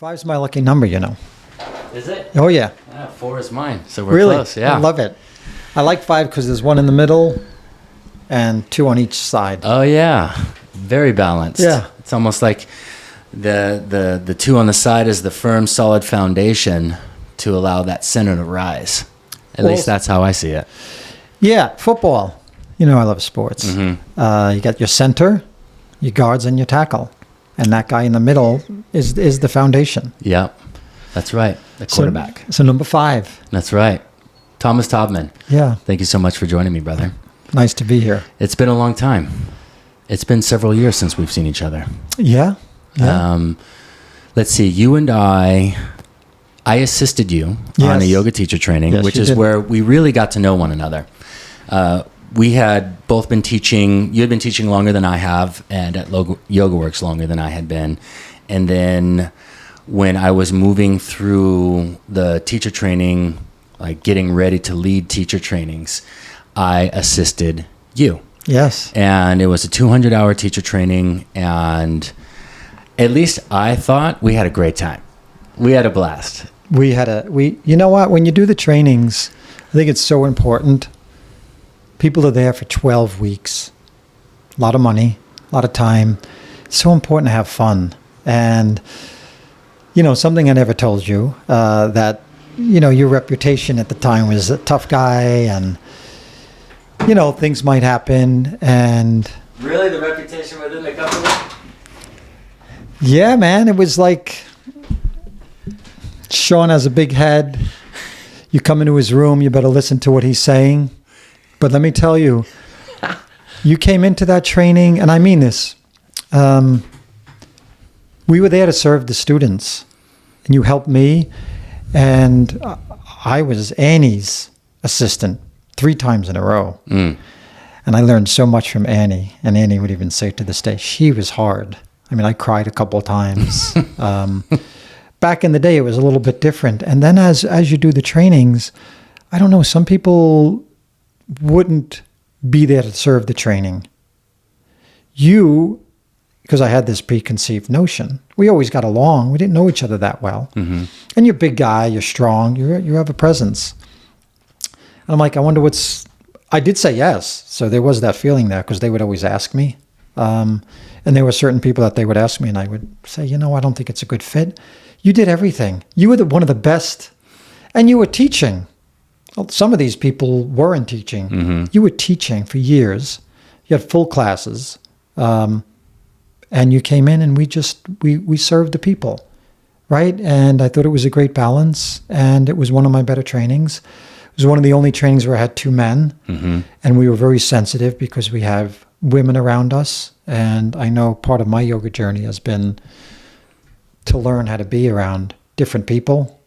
Five's my lucky number, you know. Is it? Oh, yeah. Yeah, 4 is mine. So we're Really? close. Yeah. I love it. I like 5 because there's 1 in the middle and 2 on each side. Oh yeah, very balanced. Yeah. It's almost like the 2 on the side is the firm, solid foundation to allow that center to rise. At least that's how I see it. Yeah, football. You know I love sports. Mm-hmm. You got your center, your guards, and your tackle. And that guy in the middle is the foundation. Yeah, that's right. The quarterback. So number 5. That's right. Thomas Taubman. Yeah. Thank you so much for joining me, brother. Nice to be here. It's been a long time. It's been several years since we've seen each other. Yeah. Let's see. You and I assisted you on a yoga teacher training, which is where we really got to know one another. We had both been teaching. You had been teaching longer than I have, and at Yoga Works longer than I had been. And then when I was moving through the teacher training, like getting ready to lead teacher trainings, I assisted you. Yes. And it was a 200-hour teacher training, and at least I thought we had a great time. We had a blast. You know what? When you do the trainings, I think it's so important. People are there for 12 weeks. A lot of money, a lot of time. It's so important to have fun. And, you know, something I never told you, that, you know, your reputation at the time was a tough guy and, you know, things might happen. And Really? The reputation within the company? yeah, man, it was like Sean has a big head. You come into his room, you better listen to what he's saying. But let me tell you, you came into that training, and I mean this. We were there to serve the students, and you helped me. And I was Annie's assistant 3 times in a row. And I learned so much from Annie. And Annie would even say to this day, she was hard. I mean, I cried a couple of times. Back in the day, it was a little bit different. And then as you do the trainings, I don't know, some people wouldn't be there to serve the training. You, because I had this preconceived notion, we always got along. We didn't know each other that well. Mm-hmm. And you're a big guy, you're strong, you have a presence. And I'm like, I wonder I did say yes. So there was that feeling there because they would always ask me. And there were certain people that they would ask me and I would say, you know, I don't think it's a good fit. You did everything. You were one of the best. And you were teaching. Well, some of these people weren't teaching. Mm-hmm. You were teaching for years. You had full classes. And you came in and we served the people, right? And I thought it was a great balance. And it was one of my better trainings. It was one of the only trainings where I had 2 men. Mm-hmm. And we were very sensitive because we have women around us. And I know part of my yoga journey has been to learn how to be around different people.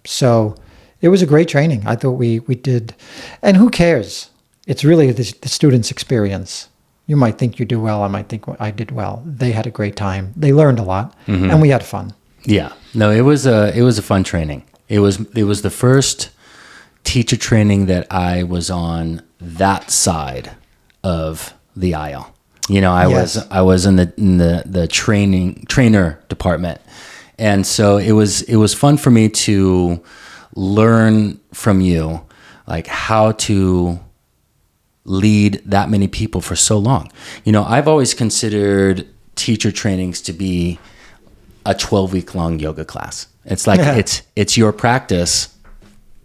So it was a great training. I thought we did. And who cares? It's really the student's experience. You might think you do well. I might think I did well. They had a great time. They learned a lot, mm-hmm. and we had fun. Yeah. No, it was a fun training. It was the first teacher training that I was on that side of the aisle. You know, I was in the trainer department, and so it was fun for me to learn from you, like how to lead that many people for so long. You know, I've always considered teacher trainings to be a 12-week long yoga class. It's like it's your practice,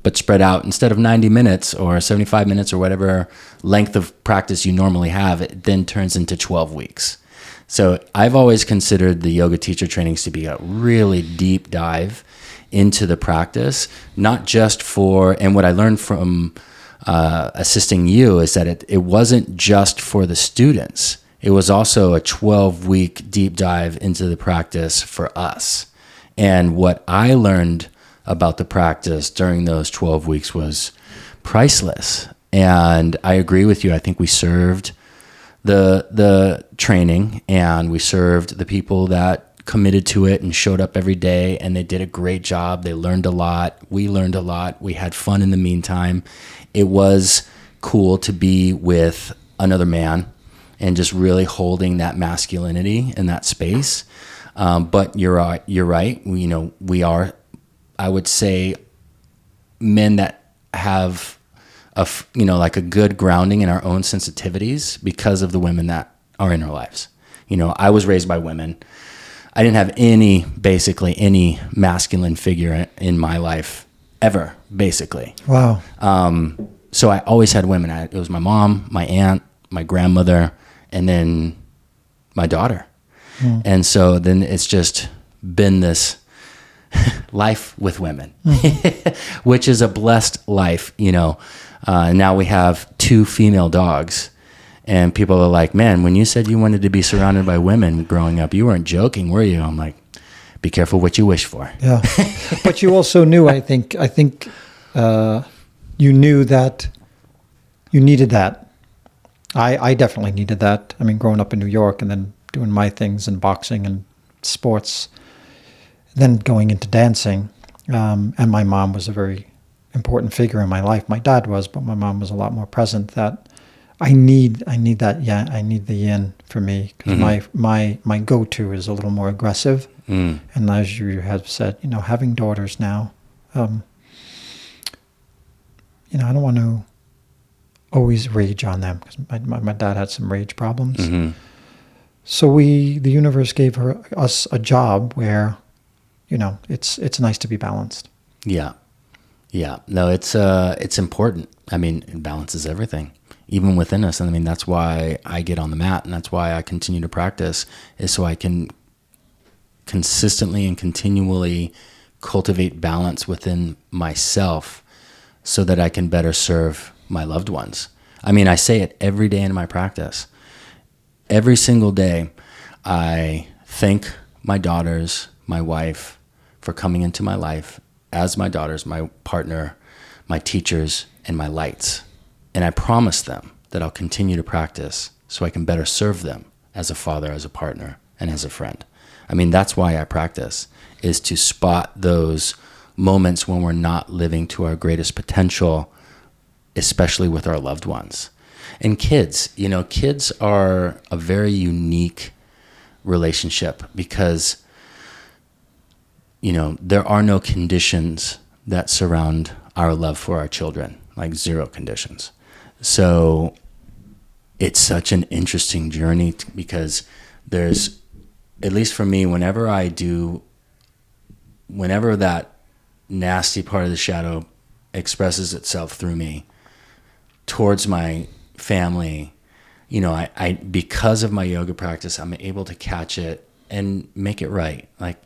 but spread out. Instead of 90 minutes or 75 minutes or whatever length of practice you normally have, it then turns into 12 weeks. So I've always considered the yoga teacher trainings to be a really deep dive into the practice, not just and what I learned from assisting you is that it wasn't just for the students. It was also a 12-week deep dive into the practice for us. And what I learned about the practice during those 12 weeks was priceless. And I agree with you. I think we served the training, and we served the people that committed to it and showed up every day, and they did a great job. They learned a lot. We learned a lot. We had fun in the meantime. It was cool to be with another man and just really holding that masculinity in that space. But you're right. We are, I would say, men that have like a good grounding in our own sensitivities because of the women that are in our lives. I was raised by women. I didn't have basically any masculine figure in my life ever, basically. Wow. So I always had women. It was my mom, my aunt, my grandmother, and then my daughter. And so then it's just been this life with women, which is a blessed life, now we have 2 female dogs. And people are like, man, when you said you wanted to be surrounded by women growing up, you weren't joking, were you? I'm like, be careful what you wish for. Yeah. But you also knew, I think you knew that you needed that. I definitely needed that. I mean, growing up in New York and then doing my things in boxing and sports, then going into dancing. And my mom was a very important figure in my life. My dad was, but my mom was a lot more present. That I need that. Yeah, I need the yin for me, because my go-to is a little more aggressive. And as you have said, having daughters now, I don't want to always rage on them, because my dad had some rage problems. So the universe gave us a job where, it's nice to be balanced. Yeah. No, it's important. I mean, balance is everything, even within us. And I mean, that's why I get on the mat, and that's why I continue to practice, is so I can consistently and continually cultivate balance within myself so that I can better serve my loved ones. I mean, I say it every day in my practice. Every single day, I thank my daughters, my wife, for coming into my life as my daughters, my partner, my teachers, and my lights. And I promise them that I'll continue to practice so I can better serve them as a father, as a partner, and as a friend. I mean, that's why I practice, is to spot those moments when we're not living to our greatest potential, especially with our loved ones. And kids, kids are a very unique relationship because, there are no conditions that surround our love for our children, like 0 conditions. So it's such an interesting journey because there's, at least for me, whenever that nasty part of the shadow expresses itself through me towards my family, I because of my yoga practice, I'm able to catch it and make it right, like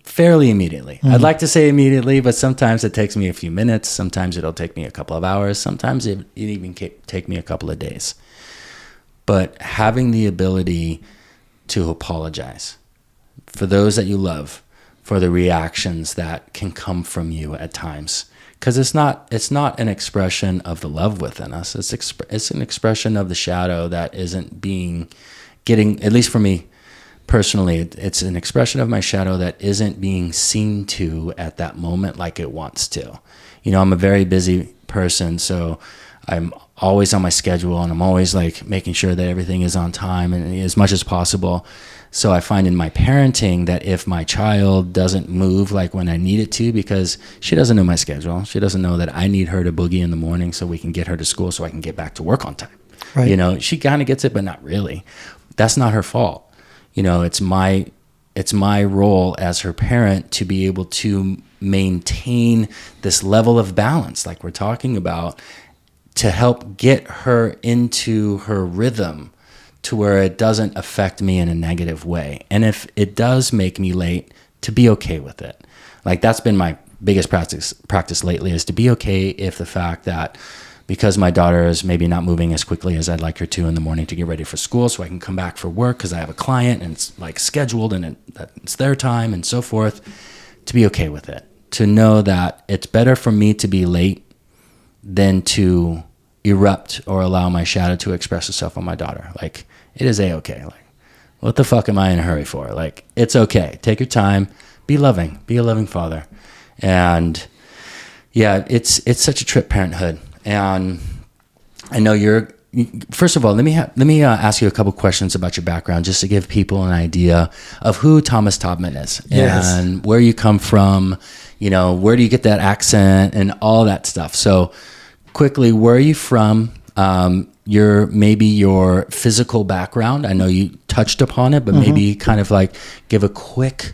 fairly immediately. I'd like to say immediately, but sometimes it takes me a few minutes. Sometimes it'll take me a couple of hours. Sometimes it even take me a couple of days. But having the ability to apologize for those that you love, for the reactions that can come from you at times, because it's not an expression of the love within us. It's an expression of the shadow that isn't getting, at least for me personally, it's an expression of my shadow that isn't being seen to at that moment like it wants to. I'm a very busy person, so I'm always on my schedule, and I'm always like making sure that everything is on time and as much as possible. So I find in my parenting that if my child doesn't move like when I need it to, because she doesn't know my schedule, she doesn't know that I need her to boogie in the morning so we can get her to school so I can get back to work on time. Right. She kind of gets it, but not really. That's not her fault. It's my role as her parent to be able to maintain this level of balance, like we're talking about, to help get her into her rhythm to where it doesn't affect me in a negative way. And if it does make me late, to be okay with it. Like, that's been my biggest practice lately, is to be okay if the fact that because my daughter is maybe not moving as quickly as I'd like her to in the morning to get ready for school so I can come back for work because I have a client and it's like scheduled and it's their time and so forth, to be okay with it. To know that it's better for me to be late than to erupt or allow my shadow to express itself on my daughter. Like, it is a-okay. Like, what the fuck am I in a hurry for? Like, it's okay. Take your time. Be loving. Be a loving father. And yeah, it's such a trip, parenthood. And I know you're first of all, let me ask you a couple questions about your background, just to give people an idea of who Thomas Todman is, and where you come from. Where do you get that accent and all that stuff? So, quickly, where are you from? Your physical background. I know you touched upon it, but maybe kind of like give a quick,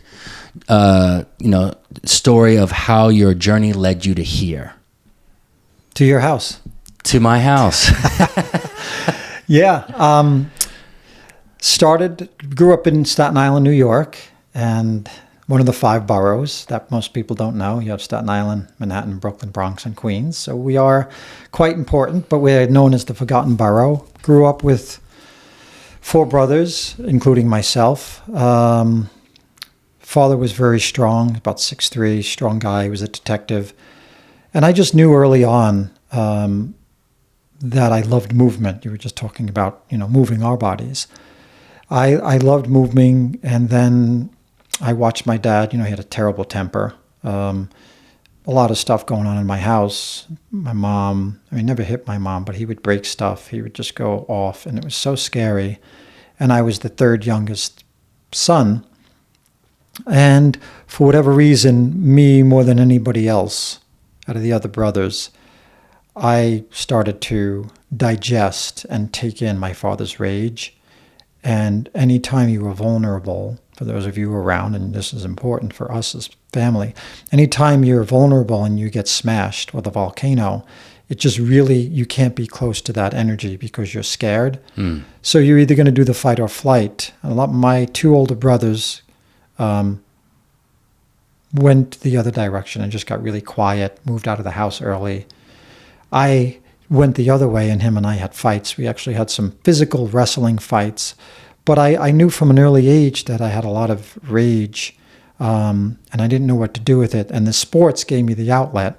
story of how your journey led you to here. To your house. To my house. Yeah. Grew up in Staten Island, New York, and one of the 5 boroughs that most people don't know. You have Staten Island, Manhattan, Brooklyn, Bronx, and Queens. So we are quite important, but we're known as the Forgotten Borough. Grew up with 4 brothers, including myself. Father was very strong, about 6'3", strong guy. He was a detective. And I just knew early on that I loved movement. You were just talking about, moving our bodies. I loved moving, and then I watched my dad. He had a terrible temper. A lot of stuff going on in my house. My mom, never hit my mom, but he would break stuff. He would just go off, and it was so scary. And I was the 3rd youngest son. And for whatever reason, me more than anybody else out of the other brothers, I started to digest and take in my father's rage. And anytime you were vulnerable, for those of you around, and this is important for us as family, anytime you're vulnerable and you get smashed with a volcano, it just really, you can't be close to that energy because you're scared. So you're either going to do the fight or flight. My 2 older brothers went the other direction and just got really quiet, moved out of the house early. I went the other way, and him and I had fights. We actually had some physical wrestling fights. But I knew from an early age that I had a lot of rage, and I didn't know what to do with it. And the sports gave me the outlet.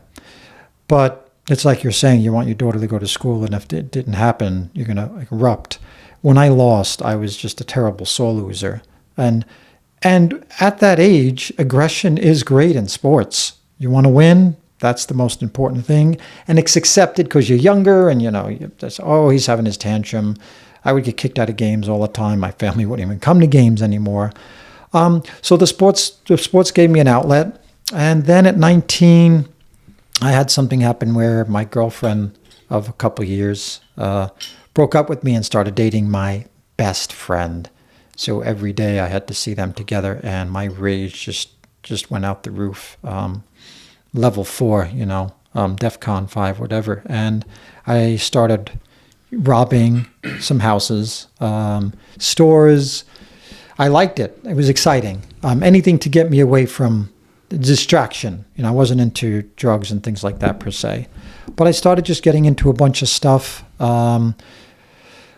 But it's like you're saying, you want your daughter to go to school, and if it didn't happen, you're going to erupt. When I lost, I was just a terrible sore loser. And at that age, aggression is great in sports. You want to win, that's the most important thing. And it's accepted because you're younger, and he's having his tantrum. I would get kicked out of games all the time. My family wouldn't even come to games anymore. So the sports gave me an outlet. And then at 19, I had something happen where my girlfriend of a couple of years broke up with me and started dating my best friend. So every day I had to see them together, and my rage just went out the roof. Level 4, DEFCON 5, whatever. And I started robbing some houses, stores. I liked it. It was exciting. Anything to get me away from the distraction. I wasn't into drugs and things like that per se. But I started just getting into a bunch of stuff. I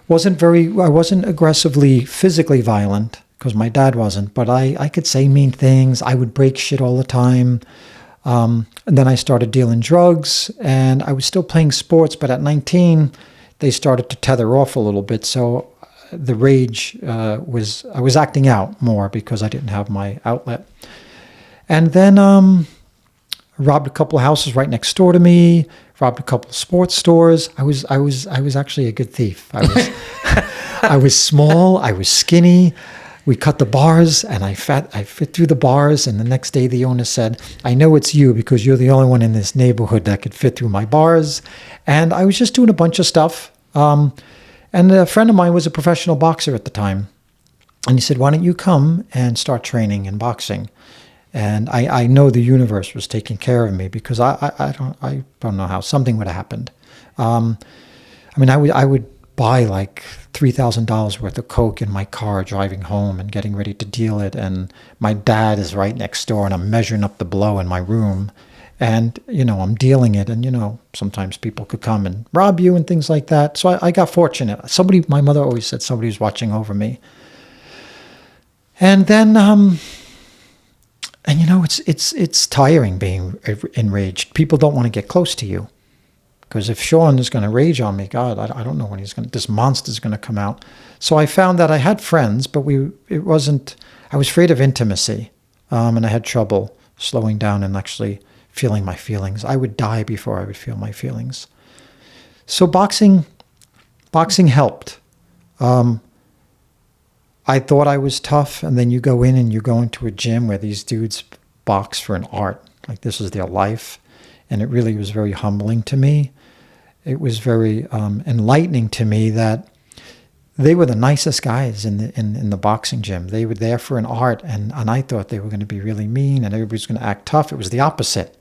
wasn't aggressively physically violent because my dad wasn't, but I could say mean things. I would break shit all the time. And then I started dealing drugs, and I was still playing sports, but at 19, they started to tether off a little bit. So the rage I was acting out more because I didn't have my outlet. And then robbed a couple of houses right next door to me, robbed a couple of sports stores. I was actually a good thief. I was small, I was skinny. We cut the bars, and I fit through the bars, and the next day the owner said, "I know it's you because you're the only one in this neighborhood that could fit through my bars." And I was just doing a bunch of stuff. And a friend of mine was a professional boxer at the time. And he said, "Why don't you come and start training in boxing?" And I know the universe was taking care of me because I don't know how something would have happened. I would buy like $3,000 worth of coke in my car driving home and getting ready to deal it. And my dad is right next door, and I'm measuring up the blow in my room. And, I'm dealing it. And, sometimes people could come and rob you and things like that. So I got fortunate. My mother always said somebody was watching over me. And then, it's tiring being enraged. People don't want to get close to you. Because if Sean is going to rage on me, God, I don't know when this monster's going to come out. So I found that I had friends, but I was afraid of intimacy. And I had trouble slowing down and actually feeling my feelings. I would die before I would feel my feelings. So boxing boxing helped. I thought I was tough, and then you go in and you go into a gym where these dudes box for an art. Like, this is their life. And it really was very humbling to me. It was very enlightening to me that they were the nicest guys in the boxing gym. They were there for an art, and I thought they were going to be really mean and everybody's going to act tough. It was the opposite.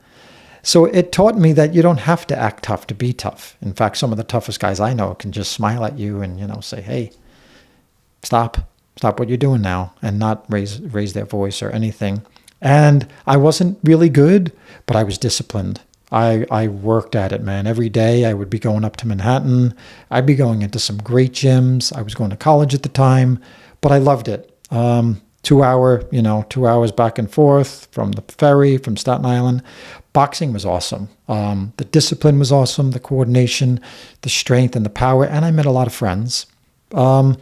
So it taught me that you don't have to act tough to be tough. In fact, some of the toughest guys I know can just smile at you and, say, hey, stop what you're doing now, and not raise their voice or anything. And I wasn't really good, but I was disciplined. I worked at it, man. Every day I would be going up to Manhattan. I'd be going into some great gyms. I was going to college at the time, but I loved it. 2 hours back and forth from the ferry, from Staten Island. Boxing was awesome. The discipline was awesome, the coordination, the strength and the power. And I met a lot of friends. And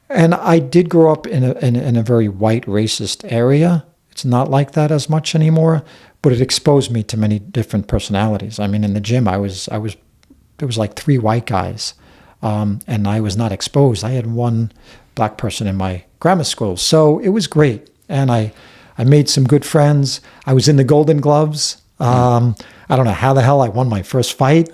I did grow up in a very white racist area. It's not like that as much anymore, but it exposed me to many different personalities. I mean, in the gym, there was like 3 white guys, and I was not exposed. I had 1 black person in my grammar school, so it was great. And I made some good friends. I was in the Golden Gloves. I don't know how the hell I won my first fight.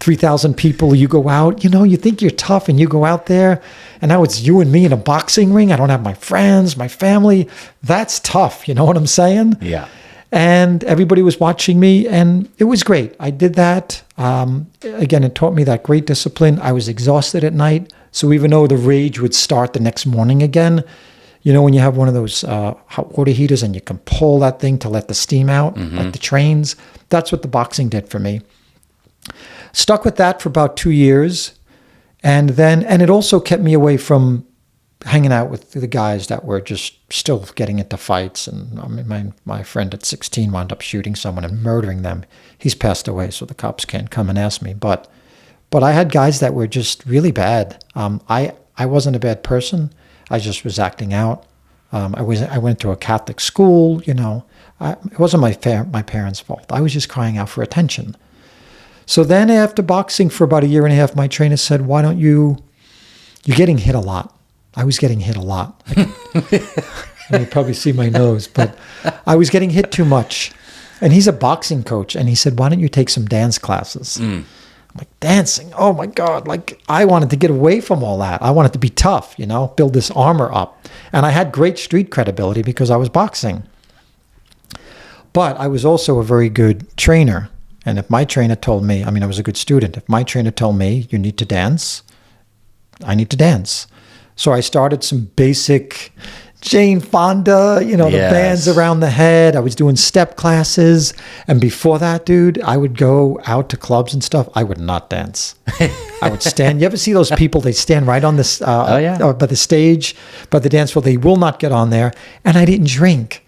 3,000 people, you go out, you think you're tough, and you go out there, and now it's you and me in a boxing ring. I don't have my friends, my family. That's tough. You know what I'm saying? Yeah. And everybody was watching me, and it was great. I did that. Again, it taught me that great discipline. I was exhausted at night, so even though the rage would start the next morning again, when you have one of those hot water heaters and you can pull that thing to let the steam out, like the trains, that's what the boxing did for me. Stuck with that for about 2 years. And it also kept me away from hanging out with the guys that were just still getting into fights. And I mean, my friend at 16 wound up shooting someone and murdering them. He's passed away, so the cops can't come and ask me. But I had guys that were just really bad. I wasn't a bad person. I just was acting out. I went to a Catholic school. It wasn't my parents' fault. I was just crying out for attention. So then after boxing for about 1.5 years, my trainer said, why don't you're getting hit a lot. I was getting hit a lot. You probably see my nose, but I was getting hit too much. And he's a boxing coach. And he said, why don't you take some dance classes? I'm like, dancing? Oh my God. Like, I wanted to get away from all that. I wanted to be tough, build this armor up. And I had great street credibility because I was boxing. But I was also a very good trainer. And if my trainer told me, I was a good student. If my trainer told me, you need to dance, I need to dance. So I started some basic Jane Fonda, the bands around the head. I was doing step classes. And before that, dude, I would go out to clubs and stuff. I would not dance. I would stand. You ever see those people? They stand right on this, by the stage, by the dance floor. They will not get on there. And I didn't drink.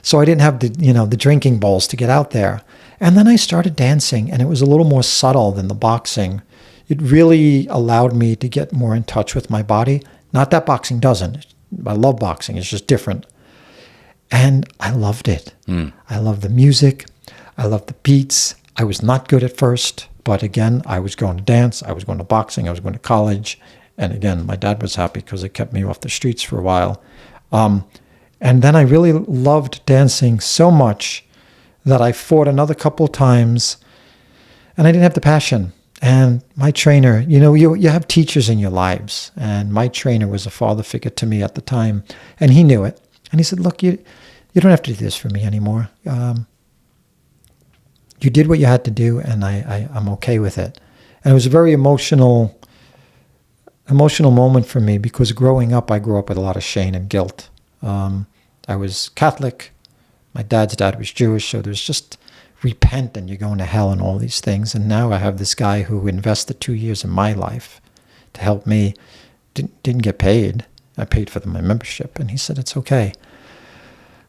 So I didn't have the drinking bowls to get out there. And then I started dancing, and it was a little more subtle than the boxing. It really allowed me to get more in touch with my body. Not that boxing doesn't. I love boxing. It's just different. And I loved it. I loved the music. I loved the beats. I was not good at first, but again, I was going to dance. I was going to boxing. I was going to college. And again, my dad was happy because it kept me off the streets for a while. And then I really loved dancing so much that I fought another couple of times, and I didn't have the passion. And my trainer, you have teachers in your lives, and my trainer was a father figure to me at the time, and he knew it. And he said, look, you don't have to do this for me anymore. You did what you had to do, and I'm okay with it. And it was a very emotional moment for me, because growing up, I grew up with a lot of shame and guilt. I was Catholic. My dad's dad was Jewish, so there's just repent and you're going to hell and all these things. And now I have this guy who invested 2 years in my life to help me. Didn't get paid. I paid for my membership. And he said, it's okay.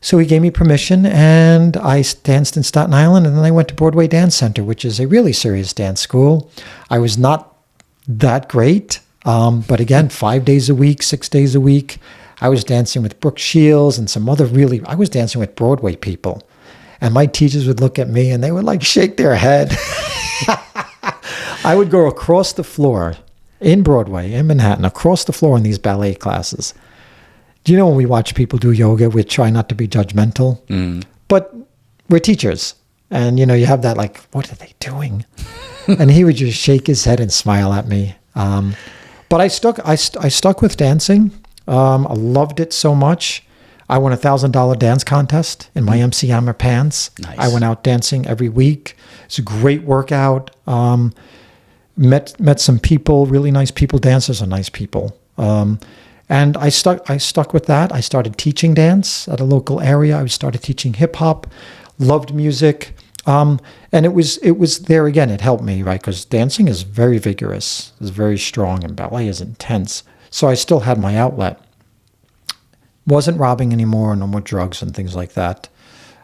So he gave me permission, and I danced in Staten Island, and then I went to Broadway Dance Center, which is a really serious dance school. I was not that great, but again, 5 days a week, 6 days a week. I was dancing with Brooke Shields and some other I was dancing with Broadway people. And my teachers would look at me and they would like shake their head. I would go across the floor in Broadway, in Manhattan, across the floor in these ballet classes. Do you know when we watch people do yoga, we try not to be judgmental, but we're teachers. And, you know, you have that like, what are they doing? And he would just shake his head and smile at me. But I stuck with dancing. I loved it so much. I won a $1,000 dance contest in my MC Hammer pants. Nice. I went out dancing every week. It's a great workout. Met some people, really nice people. Dancers are nice people. And I stuck with that. I started teaching dance at a local area. I started teaching hip hop. Loved music. And it was there again. It helped me, right? Because dancing is very vigorous, is very strong, and ballet is intense. So I still had my outlet. Wasn't robbing anymore, no more drugs and things like that.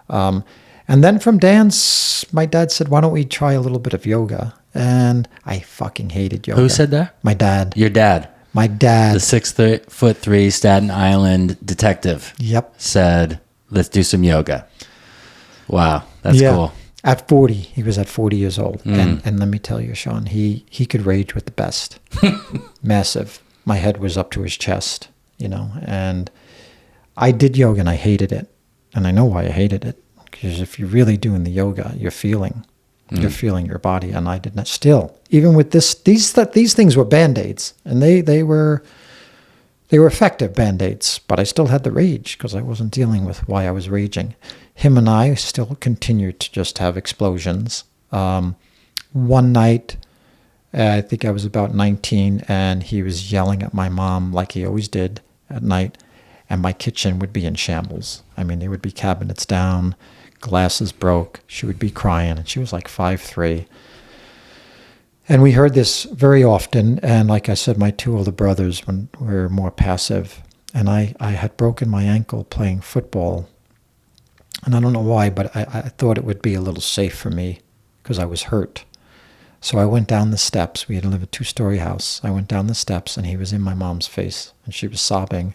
And then from dance, my dad said, why don't we try a little bit of yoga? And I fucking hated yoga. Who said that? My dad. Your dad. My dad. The 6'3" Staten Island detective. Yep. Said, let's do some yoga. Wow. That's cool. At 40, he was at 40 years old. And let me tell you, Sean, he could rage with the best. Massive. My head was up to his chest, you know, and I did yoga and I hated it. And I know why I hated it. Because if you're really doing the yoga, you're feeling your body. And I did not. Still, even with these things were Band-Aids. And they were effective Band-Aids. But I still had the rage because I wasn't dealing with why I was raging. Him and I still continued to just have explosions. One night, I think I was about 19, and he was yelling at my mom like he always did at night. And my kitchen would be in shambles. I mean, there would be cabinets down, glasses broke. She would be crying, and she was like 5'3". And we heard this very often. And like I said, my two older brothers were more passive. And I had broken my ankle playing football. And I don't know why, but I thought it would be a little safe for me because I was hurt. So I went down the steps. We had to live in a 2-story house. I went down the steps, and he was in my mom's face, and she was sobbing.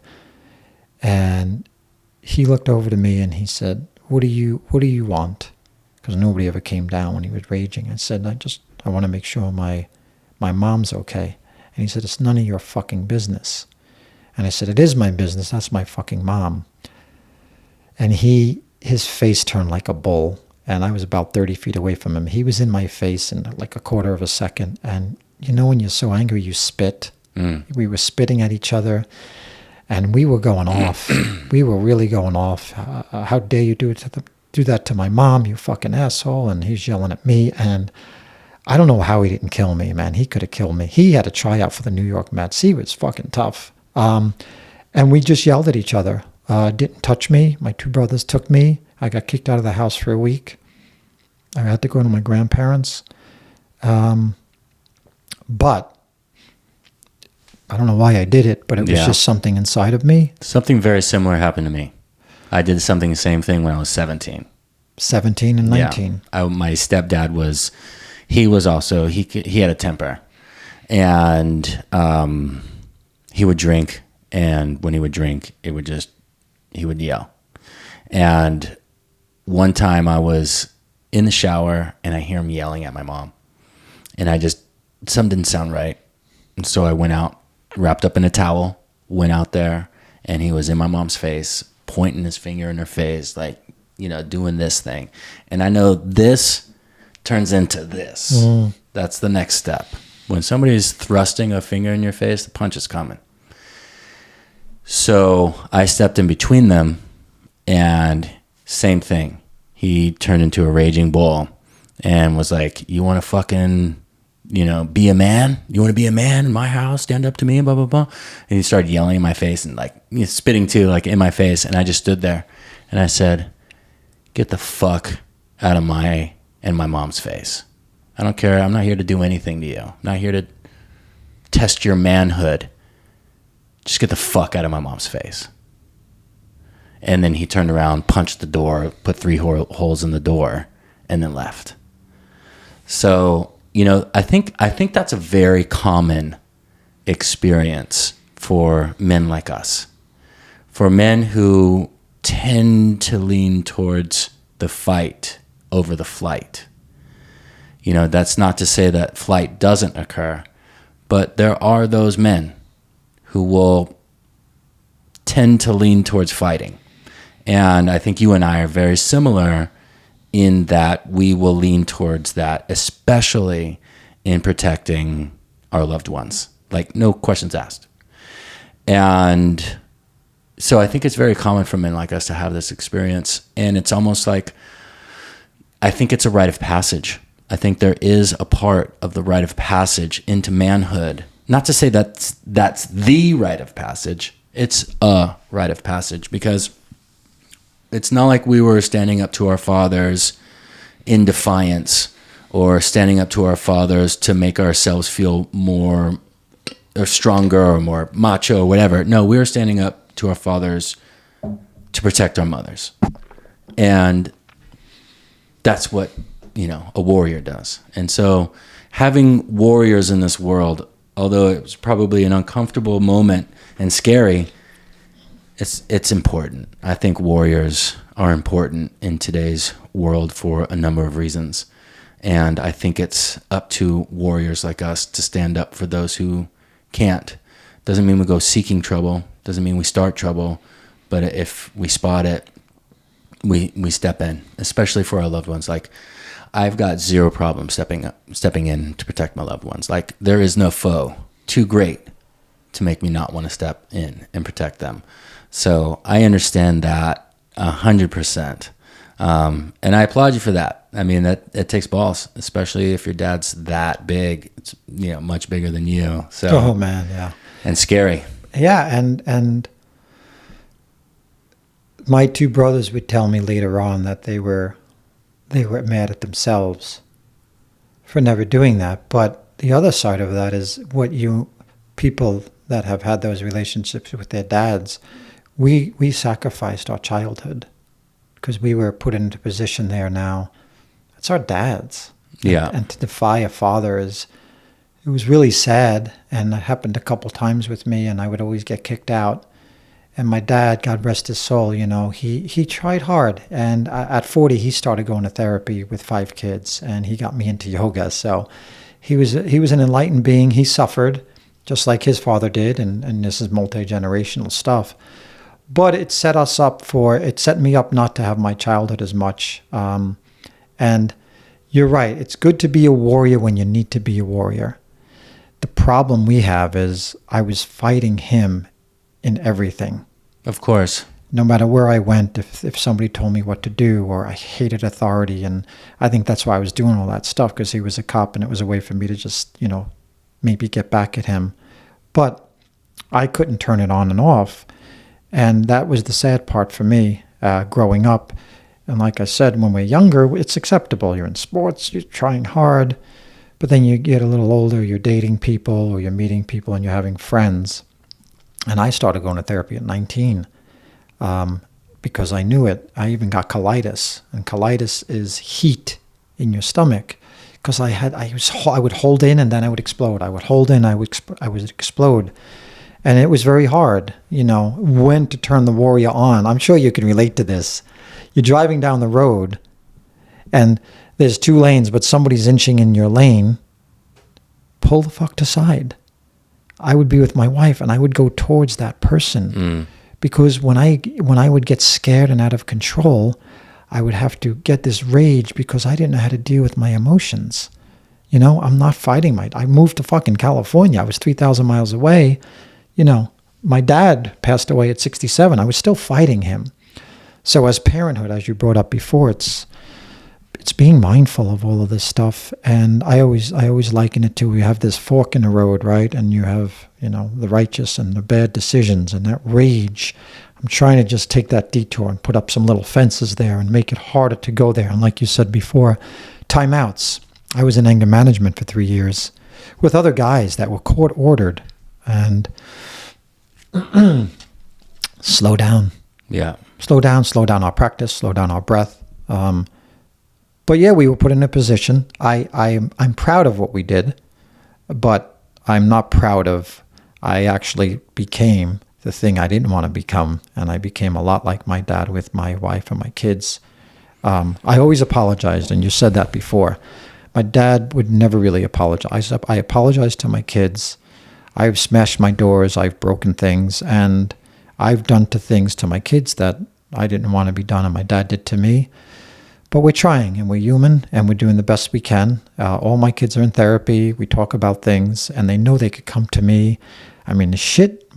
And he looked over to me and he said, what do you want? Because nobody ever came down when he was raging. I said, I want to make sure my mom's okay. And he said, it's none of your fucking business. And I said, it is my business. That's my fucking mom. And his face turned like a bull. And I was about 30 feet away from him. He was in my face in like a quarter of a second. And you know when you're so angry, you spit. We were spitting at each other. And we were going off. We were really going off. How dare you do that to my mom, you fucking asshole. And he's yelling at me. And I don't know how he didn't kill me, man. He could have killed me. He had a tryout for the New York Mets. He was fucking tough. And we just yelled at each other. Didn't touch me. My two brothers took me. I got kicked out of the house for a week. I had to go to my grandparents. But I don't know why I did it, but it was just something inside of me. Something very similar happened to me. I did the same thing when I was 17. 17 and 19. Yeah. My stepdad he had a temper. And he would drink. And when he would drink, he would yell. And one time I was in the shower and I hear him yelling at my mom. And something didn't sound right. And so I went out, wrapped up in a towel, went out there, and he was in my mom's face, pointing his finger in her face, like, you know, doing this thing. And I know this turns into this. That's the next step. When somebody's thrusting a finger in your face, the punch is coming. So I stepped in between them, and same thing. He turned into a raging bull and was like, you want to fucking, you know, be a man? You want to be a man in my house? Stand up to me and blah, blah, blah. And he started yelling in my face and like spitting too, like in my face. And I just stood there and I said, get the fuck out of my and my mom's face. I don't care. I'm not here to do anything to you. I'm not here to test your manhood. Just get the fuck out of my mom's face. And then he turned around, punched the door, put 3 holes in the door, and then left. So, you know, I think that's a very common experience for men like us. For men who tend to lean towards the fight over the flight. You know, that's not to say that flight doesn't occur, But there are those men who will tend to lean towards fighting. And I think you and I are very similar in that we will lean towards that, especially in protecting our loved ones. Like, no questions asked. And so I think it's very common for men like us to have this experience. And it's almost like, I think it's a rite of passage. I think there is a part of the rite of passage into manhood. Not to say that's the rite of passage. It's a rite of passage, because it's not like we were standing up to our fathers in defiance, or standing up to our fathers to make ourselves feel more or stronger or more macho or whatever. No, we were standing up to our fathers to protect our mothers. And that's what, a warrior does. And so having warriors in this world, although it was probably an uncomfortable moment and scary, it's important. I think warriors are important in today's world for a number of reasons. And I think it's up to warriors like us to stand up for those who can't. Doesn't mean we go seeking trouble. Doesn't mean we start trouble. But if we spot it, we step in, especially for our loved ones. Like, I've got zero problem stepping in to protect my loved ones. Like, there is no foe too great to make me not want to step in and protect them. So I understand that 100%. And I applaud you for that. I mean, it takes balls, especially if your dad's that big. It's, much bigger than you. So, oh man, yeah. And scary. Yeah, and my two brothers would tell me later on that they were mad at themselves for never doing that. But the other side of that is people that have had those relationships with their dads, we sacrificed our childhood because we were put into a position there now. It's our dads. Yeah. And to defy a father it was really sad. And it happened a couple times with me, and I would always get kicked out. And my dad, God rest his soul, he tried hard. And at 40, he started going to therapy with 5 kids, and he got me into yoga. So he was an enlightened being. He suffered just like his father did, and this is multi-generational stuff. But it set me up not to have my childhood as much. And you're right. It's good to be a warrior when you need to be a warrior. The problem we have is I was fighting him in everything. Of course. No matter where I went, if somebody told me what to do, or I hated authority, and I think that's why I was doing all that stuff, because he was a cop, and it was a way for me to just, maybe get back at him. But I couldn't turn it on and off, and that was the sad part for me growing up. And like I said, when we're younger, it's acceptable. You're in sports, you're trying hard, but then you get a little older, you're dating people, or you're meeting people, and you're having friends. And I started going to therapy at 19 because I knew it. I even got colitis, and colitis is heat in your stomach. Because I would hold in and then I would explode. I would hold in, I would explode, and it was very hard. When to turn the warrior on. I'm sure you can relate to this. You're driving down the road, and there's 2 lanes, but somebody's inching in your lane. Pull the fuck to side. I would be with my wife, and I would go towards that person, because when I would get scared and out of control, I would have to get this rage because I didn't know how to deal with my emotions. I'm not fighting I moved to fucking California. I was 3,000 miles away. My dad passed away at 67. I was still fighting him. So as parenthood, as you brought up before, it's being mindful of all of this stuff. And I always liken it to, you have this fork in the road, right? And you have, the righteous and the bad decisions, and that rage. I'm trying to just take that detour and put up some little fences there and make it harder to go there. And like you said before, timeouts. I was in anger management for 3 years with other guys that were court ordered. And slow down. Yeah. Slow down our practice, slow down our breath. But yeah, we were put in a position. I'm proud of what we did, but I'm not proud of, I actually became the thing I didn't want to become, and I became a lot like my dad with my wife and my kids. I always apologized, and you said that before, My dad would never really apologize. I apologize to my kids. I've smashed my doors. I've broken things. And I've done things to my kids that I didn't want to be done, and my dad did to me. But we're trying, and we're human, and we're doing the best we can. All my kids are in therapy. We talk about things, and they know they could come to me. I mean, the shit,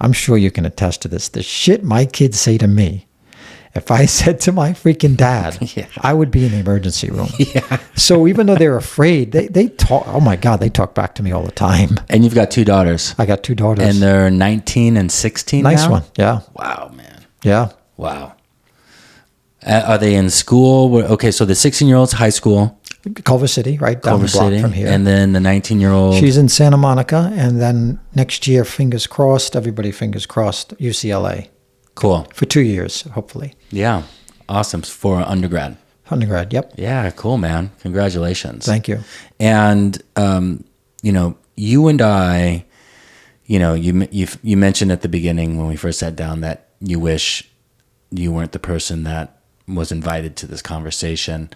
I'm sure you can attest to this, the shit my kids say to me. If I said to my freaking dad, Yeah. I would be in the emergency room. Yeah. So even though they're afraid, they talk, oh my God, they talk back to me all the time. And you've got 2 daughters. I got 2 daughters. And they're 19 and 16 Nice now? one, yeah. Wow, man. Yeah. Wow. Are they in school? Okay, so the 16-year-old's high school. Culver City, right down Culver the block City. from here. And then the 19-year-old. She's in Santa Monica, and then next year, fingers crossed, everybody fingers crossed, UCLA. Cool. For 2 years, hopefully. Yeah. Awesome. For undergrad. Undergrad, yep. Yeah, cool, man. Congratulations. Thank you. And, you and I, you mentioned at the beginning when we first sat down that you wish you weren't the person that was invited to this conversation,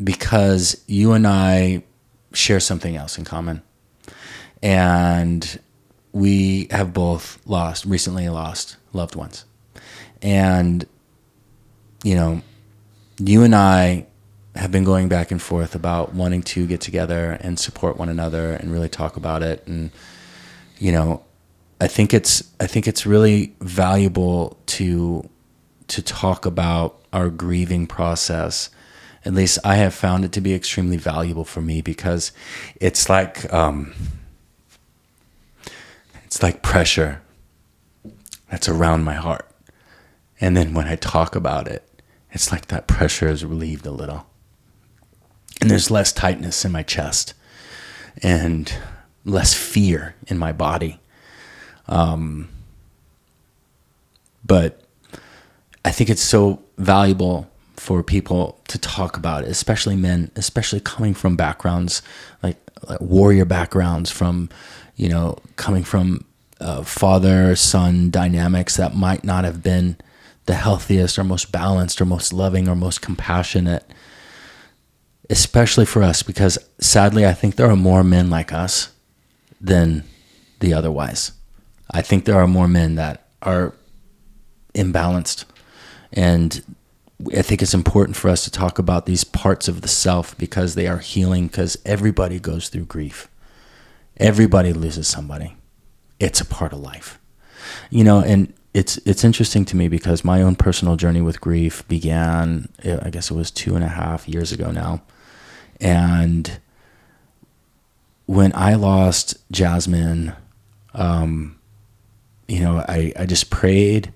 because you and I share something else in common. And we have both recently lost loved ones. And, you and I have been going back and forth about wanting to get together and support one another and really talk about it. And, I think it's really valuable to talk about our grieving process. At least I have found it to be extremely valuable for me, because it's like pressure that's around my heart. And then when I talk about it, it's like that pressure is relieved a little. And there's less tightness in my chest and less fear in my body. But I think it's so valuable for people to talk about it, especially men, especially coming from backgrounds like warrior backgrounds, from, coming from father-son dynamics that might not have been the healthiest or most balanced or most loving or most compassionate, especially for us, because sadly, I think there are more men like us than the otherwise. I think there are more men that are imbalanced. And I think it's important for us to talk about these parts of the self, because they are healing, because everybody goes through grief. Everybody loses somebody. It's a part of life. And it's interesting to me, because my own personal journey with grief began, I guess it was 2.5 years ago now. And when I lost Jasmine, I just prayed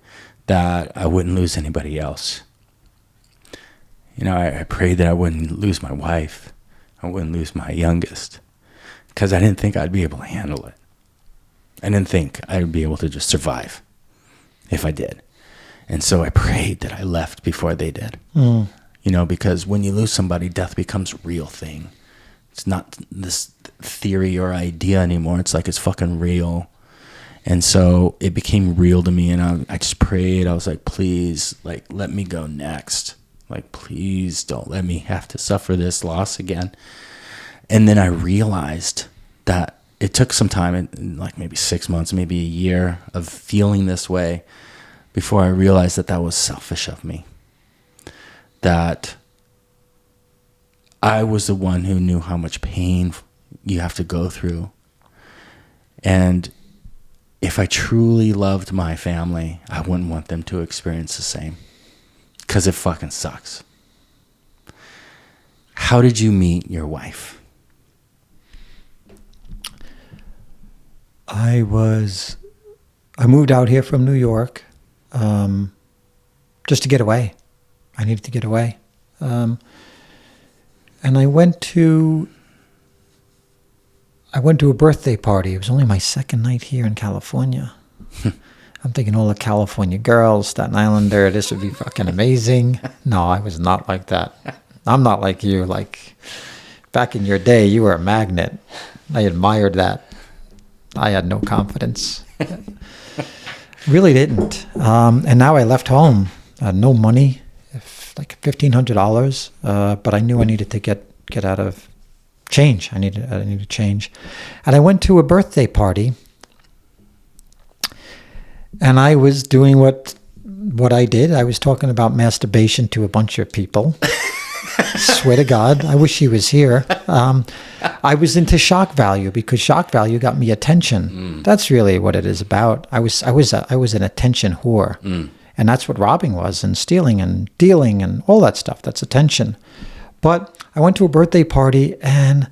that I wouldn't lose anybody else. I prayed that I wouldn't lose my wife. I wouldn't lose my youngest, because I didn't think I'd be able to handle it. I didn't think I'd be able to just survive if I did. And so I prayed that I left before they did. Because when you lose somebody, death becomes a real thing. It's not this theory or idea anymore. It's like it's fucking real. And so it became real to me, and I just prayed. I was like, please, let me go next. Please don't let me have to suffer this loss again. And then I realized that it took some time, maybe 6 months, maybe a year of feeling this way, before I realized that was selfish of me. That I was the one who knew how much pain you have to go through. And if I truly loved my family, I wouldn't want them to experience the same, because it fucking sucks. How did you meet your wife? I moved out here from New York just to get away. I needed to get away. And I went to a birthday party. It was only my second night here in California. I'm thinking all the California girls, Staten Islander, this would be fucking amazing. No, I was not like that. I'm not like you. Back in your day, you were a magnet. I admired that. I had no confidence. Really didn't. And now I left home. No money, like $1,500. But I knew I needed to get get out of change. I needed change. And I went to a birthday party, and I was doing what I did. I was talking about masturbation to a bunch of people. Swear to God, I wish he was here. I was into shock value because shock value got me attention. That's really what it is about. I was an attention whore, and that's what robbing was, and stealing and dealing and all that stuff. That's attention. But I went to a birthday party, and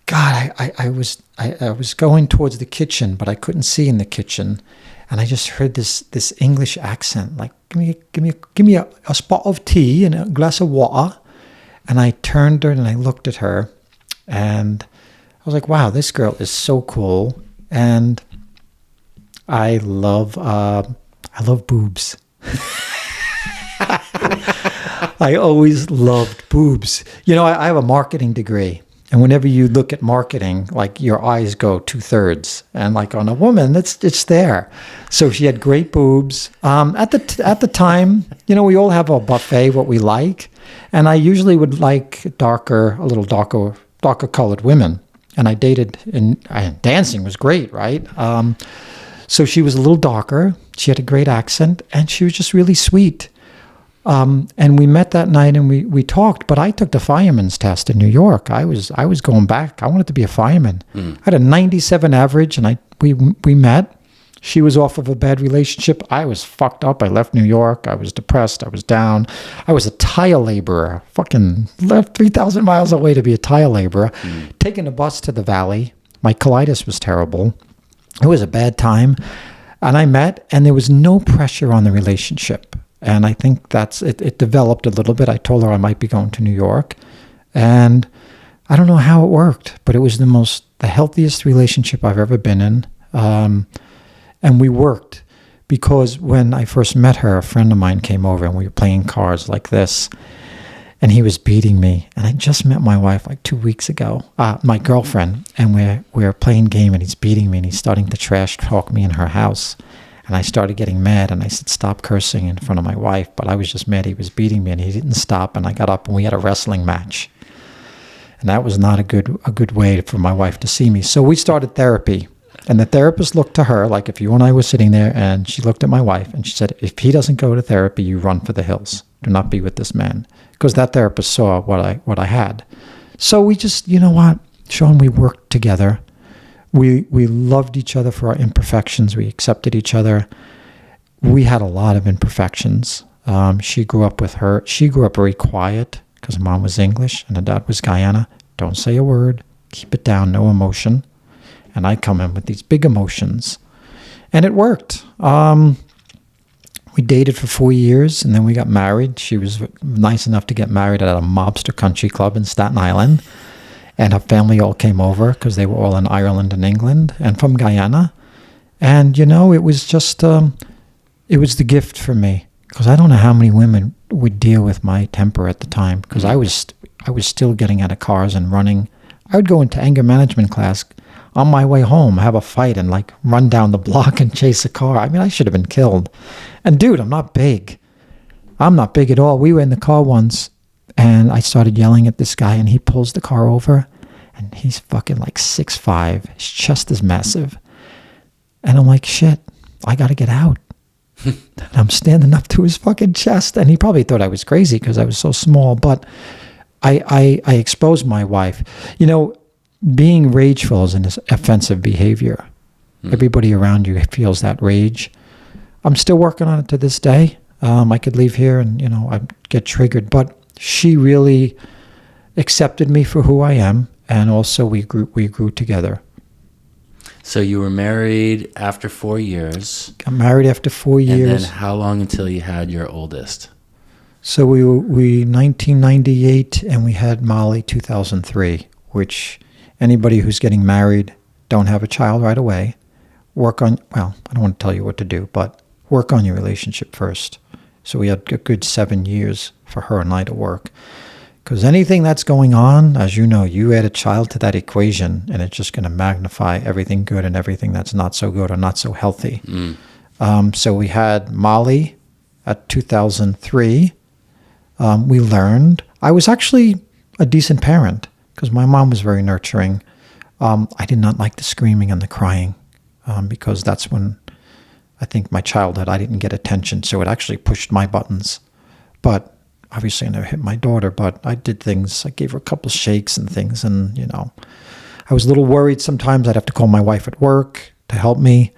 God, I was going towards the kitchen, but I couldn't see in the kitchen, and I just heard this English accent, like give me a spot of tea and a glass of water. And I turned her and I looked at her, and I was like, wow, this girl is so cool. And I love boobs. I always loved boobs. You know, I have a marketing degree. And whenever you look at marketing, like your eyes go 2/3. And like on a woman, it's there. So she had great boobs. At the time, you know, we all have a buffet, what we like. And I usually would like a little darker colored women. And I dated, and dancing was great, right? So she was a little darker. She had a great accent, and she was just really sweet. And we met that night, and we talked. But I took the fireman's test in New York. I was going back. I wanted to be a fireman. I had a 97 average, and we met. She was off of a bad relationship. I was fucked up. I left New York. I was depressed. I was down. I was a tire laborer. Fucking left 3,000 miles away to be a tire laborer. Taking a bus to the valley. My colitis was terrible. It was a bad time. And I met, and there was no pressure on the relationship. And I think that's it. It developed a little bit. I told her I might be going to New York. And I don't know how it worked, but it was the healthiest relationship I've ever been in. And we worked because when I first met her, a friend of mine came over and we were playing cards like this, and he was beating me. And I just met my wife like 2 weeks ago, my girlfriend, and we're playing game, and he's beating me, and he's starting to trash talk me in her house. And I started getting mad, and I said, stop cursing in front of my wife. But I was just mad he was beating me, and he didn't stop. And I got up, and we had a wrestling match. And that was not a good way for my wife to see me. So we started therapy. And the therapist looked to her, like if you and I were sitting there, and she looked at my wife, and she said, if he doesn't go to therapy, you run for the hills. Do not be with this man. Because that therapist saw what I had. So we just, you know what, Sean, we worked together. We loved each other for our imperfections. We accepted each other. We had a lot of imperfections. She grew up very quiet because mom was English and her dad was Guyana. Don't say a word. Keep it down. No emotion. And I come in with these big emotions. And it worked. We dated for 4 years, and then we got married. She was nice enough to get married at a mobster country club in Staten Island. And her family all came over because they were all in Ireland and England and from Guyana. And, you know, it was just, it was the gift for me. Because I don't know how many women would deal with my temper at the time. Because I was still getting out of cars and running. I would go into anger management class on my way home, have a fight, and like run down the block and chase a car. I mean, I should have been killed. And dude, I'm not big. I'm not big at all. We were in the car once, and I started yelling at this guy, and he pulls the car over, and he's fucking like 6'5". His chest is massive. And I'm like, shit, I got to get out. And I'm standing up to his fucking chest, and he probably thought I was crazy because I was so small, but I exposed my wife. You know, being rageful is an offensive behavior. Everybody around you feels that rage. I'm still working on it to this day. I could leave here and, you know, I'd get triggered. But she really accepted me for who I am. And also we grew together. So you were married after 4 years. Got married after 4 years. And then how long until you had your oldest? So we 1998, and we had Molly 2003, which anybody who's getting married, don't have a child right away. I don't want to tell you what to do, but work on your relationship first. So we had a good 7 years for her and I to work. Because anything that's going on, as you know, you add a child to that equation, and it's just going to magnify everything good and everything that's not so good or not so healthy. So we had Molly at 2003. We learned. I was actually a decent parent because my mom was very nurturing. I did not like the screaming and the crying because that's when I think my childhood, I didn't get attention. So it actually pushed my buttons. But obviously I never hit my daughter, but I did things. I gave her a couple shakes and things. And, I was a little worried sometimes. I'd have to call my wife at work to help me.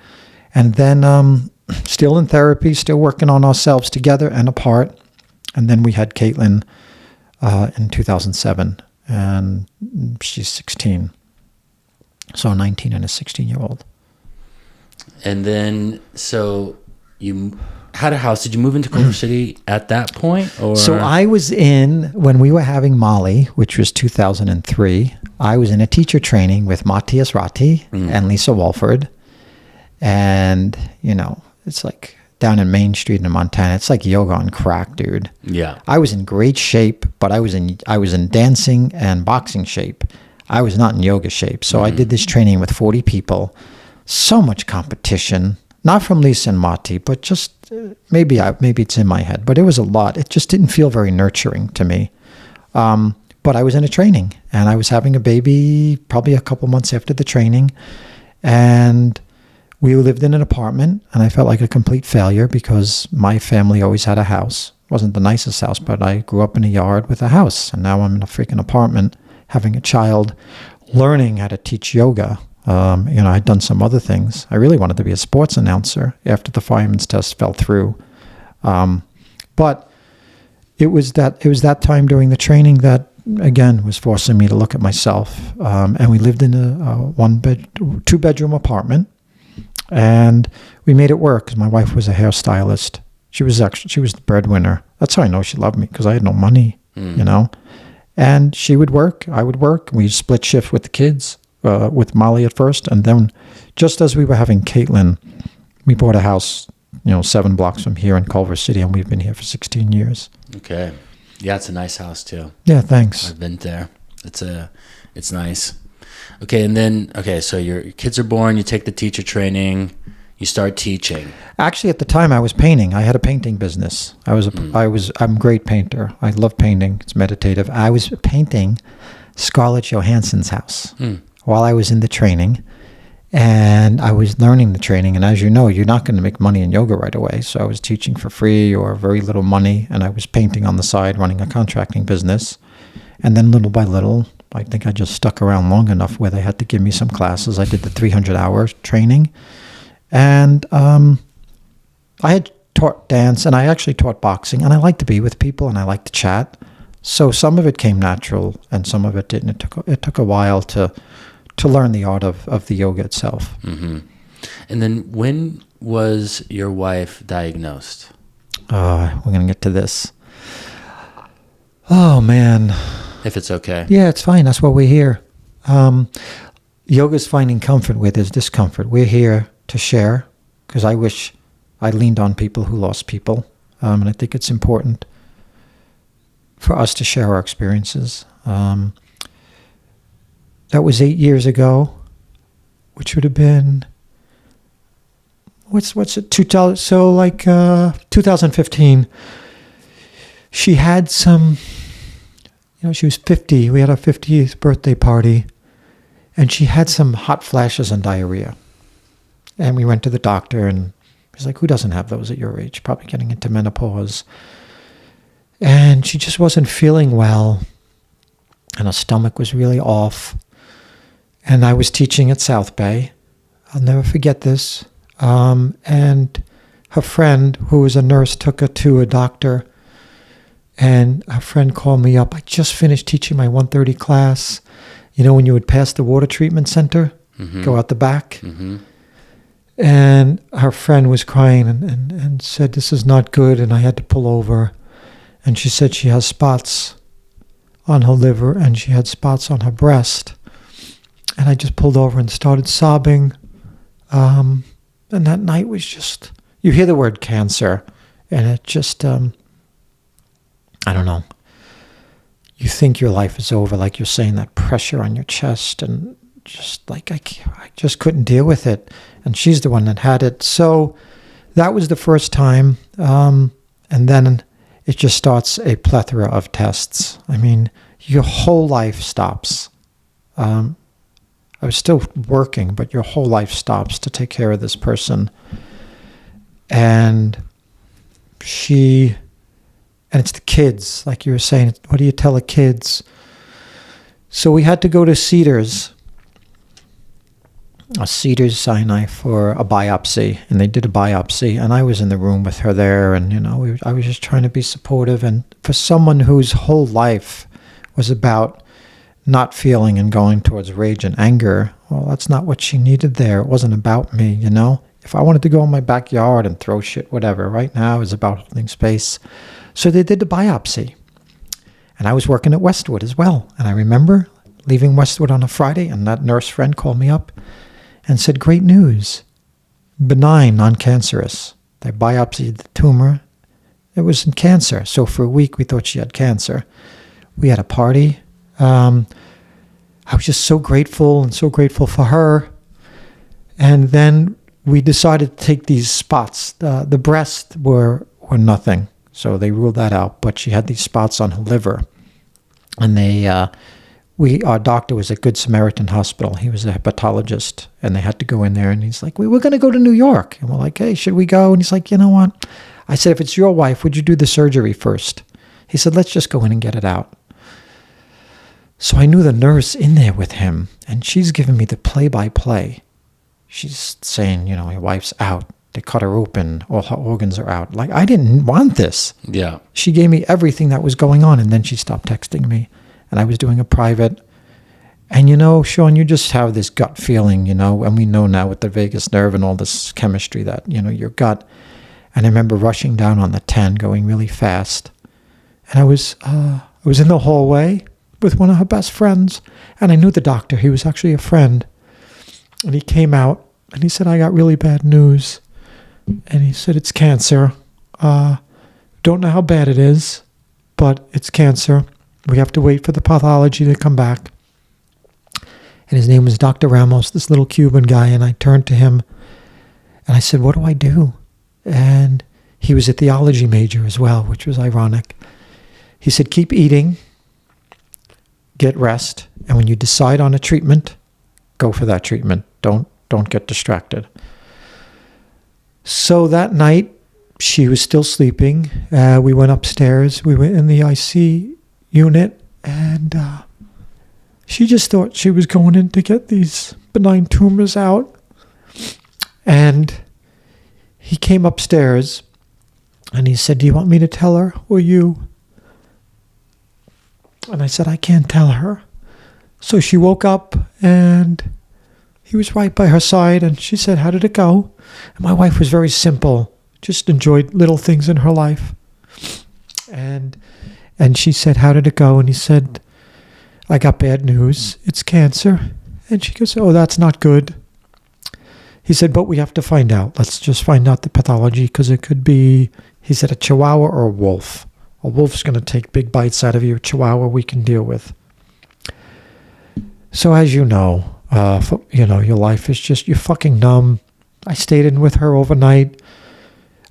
And then still in therapy, still working on ourselves together and apart. And then we had Caitlin in 2007, and she's 16. So 19 and a 16-year-old. And then, so you had a house. Did you move into Culver City at that point? Or? So I was when we were having Molly, which was 2003, I was in a teacher training with Matthias Ratti and Lisa Walford. And, it's like down in Main Street in Montana. It's like yoga on crack, dude. Yeah. I was in great shape, but I was in dancing and boxing shape. I was not in yoga shape. So I did this training with 40 people. So much competition, not from Lisa and Mati, but just maybe it's in my head, but it was a lot. It just didn't feel very nurturing to me. But I was in a training and I was having a baby probably a couple months after the training. And we lived in an apartment and I felt like a complete failure because my family always had a house. It wasn't the nicest house, but I grew up in a yard with a house. And now I'm in a freaking apartment having a child, learning how to teach yoga. I'd done some other things. I really wanted to be a sports announcer after the fireman's test fell through. But it was that time during the training that, again, was forcing me to look at myself. And we lived in a 2-bedroom apartment. And we made it work because my wife was a hairstylist. She was the breadwinner. That's how I know she loved me, because I had no money, And she would work, I would work. We split shift with the kids, with Molly at first. And then just as we were having Caitlin, we bought a house, 7 blocks from here in Culver City, and we've been here for 16 years. Okay. Yeah, it's a nice house too. Yeah, thanks. I've been there. It's nice. Okay, and then so your kids are born, you take the teacher training, you start teaching. Actually, at the time I was painting. I had a painting business. I'm a great painter. I love painting. It's meditative. I was painting Scarlett Johansson's house while I was in the training, and I was learning the training. And as you know, you're not going to make money in yoga right away. So I was teaching for free or very little money, and I was painting on the side, running a contracting business. And then little by little, I think I just stuck around long enough where they had to give me some classes. I did the 300-hour training. And I had taught dance, and I actually taught boxing. And I like to be with people, and I like to chat. So some of it came natural, and some of it didn't. It took a while to learn the art of the yoga itself. Mm-hmm. And then when was your wife diagnosed? We're going to get to this. Oh, man. If it's okay. Yeah, it's fine. That's what we're here. Yoga's finding comfort where there's discomfort. We're here to share, because I wish I leaned on people who lost people. And I think it's important for us to share our experiences. That was 8 years ago, which would have been, what's it, 2015. She had some, she was 50. We had our 50th birthday party, and she had some hot flashes and diarrhea. And we went to the doctor, and he's like, who doesn't have those at your age? Probably getting into menopause. And she just wasn't feeling well, and her stomach was really off. And I was teaching at South Bay. I'll never forget this. And her friend, who was a nurse, took her to a doctor. And her friend called me up. I just finished teaching my 1:30 class. When you would pass the water treatment center, go out the back. Mm-hmm. And her friend was crying and said, this is not good. And I had to pull over. And she said she has spots on her liver and she had spots on her breast. And I just pulled over and started sobbing. And that night was just, you hear the word cancer, and it just, I don't know. You think your life is over, like you're saying, that pressure on your chest, and just like I just couldn't deal with it. And she's the one that had it. So that was the first time. And then it just starts a plethora of tests. I mean, your whole life stops. I was still working, but your whole life stops to take care of this person. And it's the kids, like you were saying, what do you tell the kids? So we had to go to Cedars Sinai for a biopsy, and they did a biopsy, and I was in the room with her there, and I was just trying to be supportive. And for someone whose whole life was about not feeling and going towards rage and anger, well, that's not what she needed there. It wasn't about me, If I wanted to go in my backyard and throw shit, whatever, right now is about holding space. So they did the biopsy, and I was working at Westwood as well. And I remember leaving Westwood on a Friday, and that nurse friend called me up and said, great news, benign, non-cancerous. They biopsied the tumor. It was in cancer. So for a week, we thought she had cancer. We had a party. I was just so grateful for her. And then we decided to take these spots. The breasts were nothing, so they ruled that out. But she had these spots on her liver. And our doctor was at Good Samaritan Hospital. He was a hepatologist, and they had to go in there, and he's like, we were going to go to New York. And we're like, hey, should we go? And he's like, you know what? I said, if it's your wife, would you do the surgery first? He said, let's just go in and get it out. So I knew the nurse in there with him, and she's giving me the play-by-play. She's saying, your wife's out. They cut her open. All her organs are out. Like, I didn't want this. Yeah. She gave me everything that was going on, and then she stopped texting me. And I was doing a private. And, Sean, you just have this gut feeling, and we know now with the vagus nerve and all this chemistry that, your gut. And I remember rushing down on the 10, going really fast. And I was in the hallway with one of her best friends. And I knew the doctor. He was actually a friend. And he came out, and he said, I got really bad news. And he said, it's cancer. Don't know how bad it is, but it's cancer. We have to wait for the pathology to come back. And his name was Dr. Ramos, this little Cuban guy. And I turned to him and I said, what do I do? And he was a theology major as well, which was ironic. He said, keep eating, get rest. And when you decide on a treatment, go for that treatment. Don't get distracted. So that night, she was still sleeping. We went upstairs. We went in the IC unit, and she just thought she was going in to get these benign tumors out. And he came upstairs, and he said, do you want me to tell her or you? And I said, I can't tell her. So she woke up, and he was right by her side, and she said, how did it go? And my wife was very simple, just enjoyed little things in her life. And she said, how did it go? And he said, I got bad news. It's cancer. And she goes, oh, that's not good. He said, but we have to find out. Let's just find out the pathology, because it could be, he said, a chihuahua or a wolf. A wolf's going to take big bites out of you. A chihuahua we can deal with. So as you know, your life is just, you're fucking numb. I stayed in with her overnight.